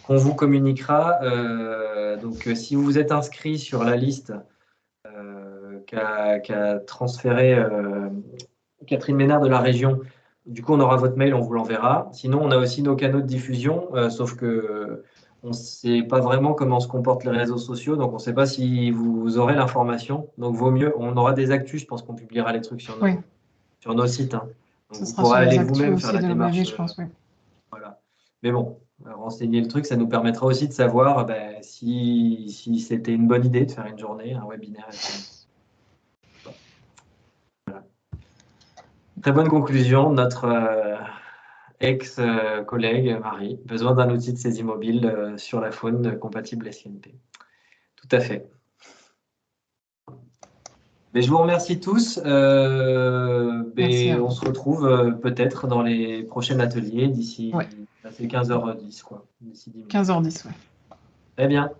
qu'on vous communiquera. Donc, si vous êtes inscrit sur la liste qu'a transféré Catherine Ménard de la région. Du coup, on aura votre mail, on vous l'enverra. Sinon, on a aussi nos canaux de diffusion, sauf que on ne sait pas vraiment comment se comportent les réseaux sociaux, donc on ne sait pas si vous aurez l'information. Donc, vaut mieux, on aura des actus, je pense qu'on publiera les trucs sur nos sites. Hein. Donc, Ce vous sera pourrez sur les aller actus vous-même aussi faire la de démarche. l'OMAV, je pense, oui. Voilà. Mais bon, renseigner le truc, ça nous permettra aussi de savoir si c'était une bonne idée de faire une journée, un webinaire. Voilà. Très bonne conclusion, notre ex-collègue Marie, besoin d'un outil de saisie mobile sur la faune compatible SINP. Tout à fait. Mais je vous remercie tous. Merci à On vous. se retrouve peut-être dans les prochains ateliers d'ici c'est 15h10, quoi. D'ici 10 minutes. 15h10, oui. Très bien.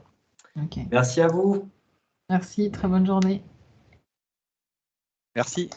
Ok. Merci à vous. Merci, très bonne journée. Merci.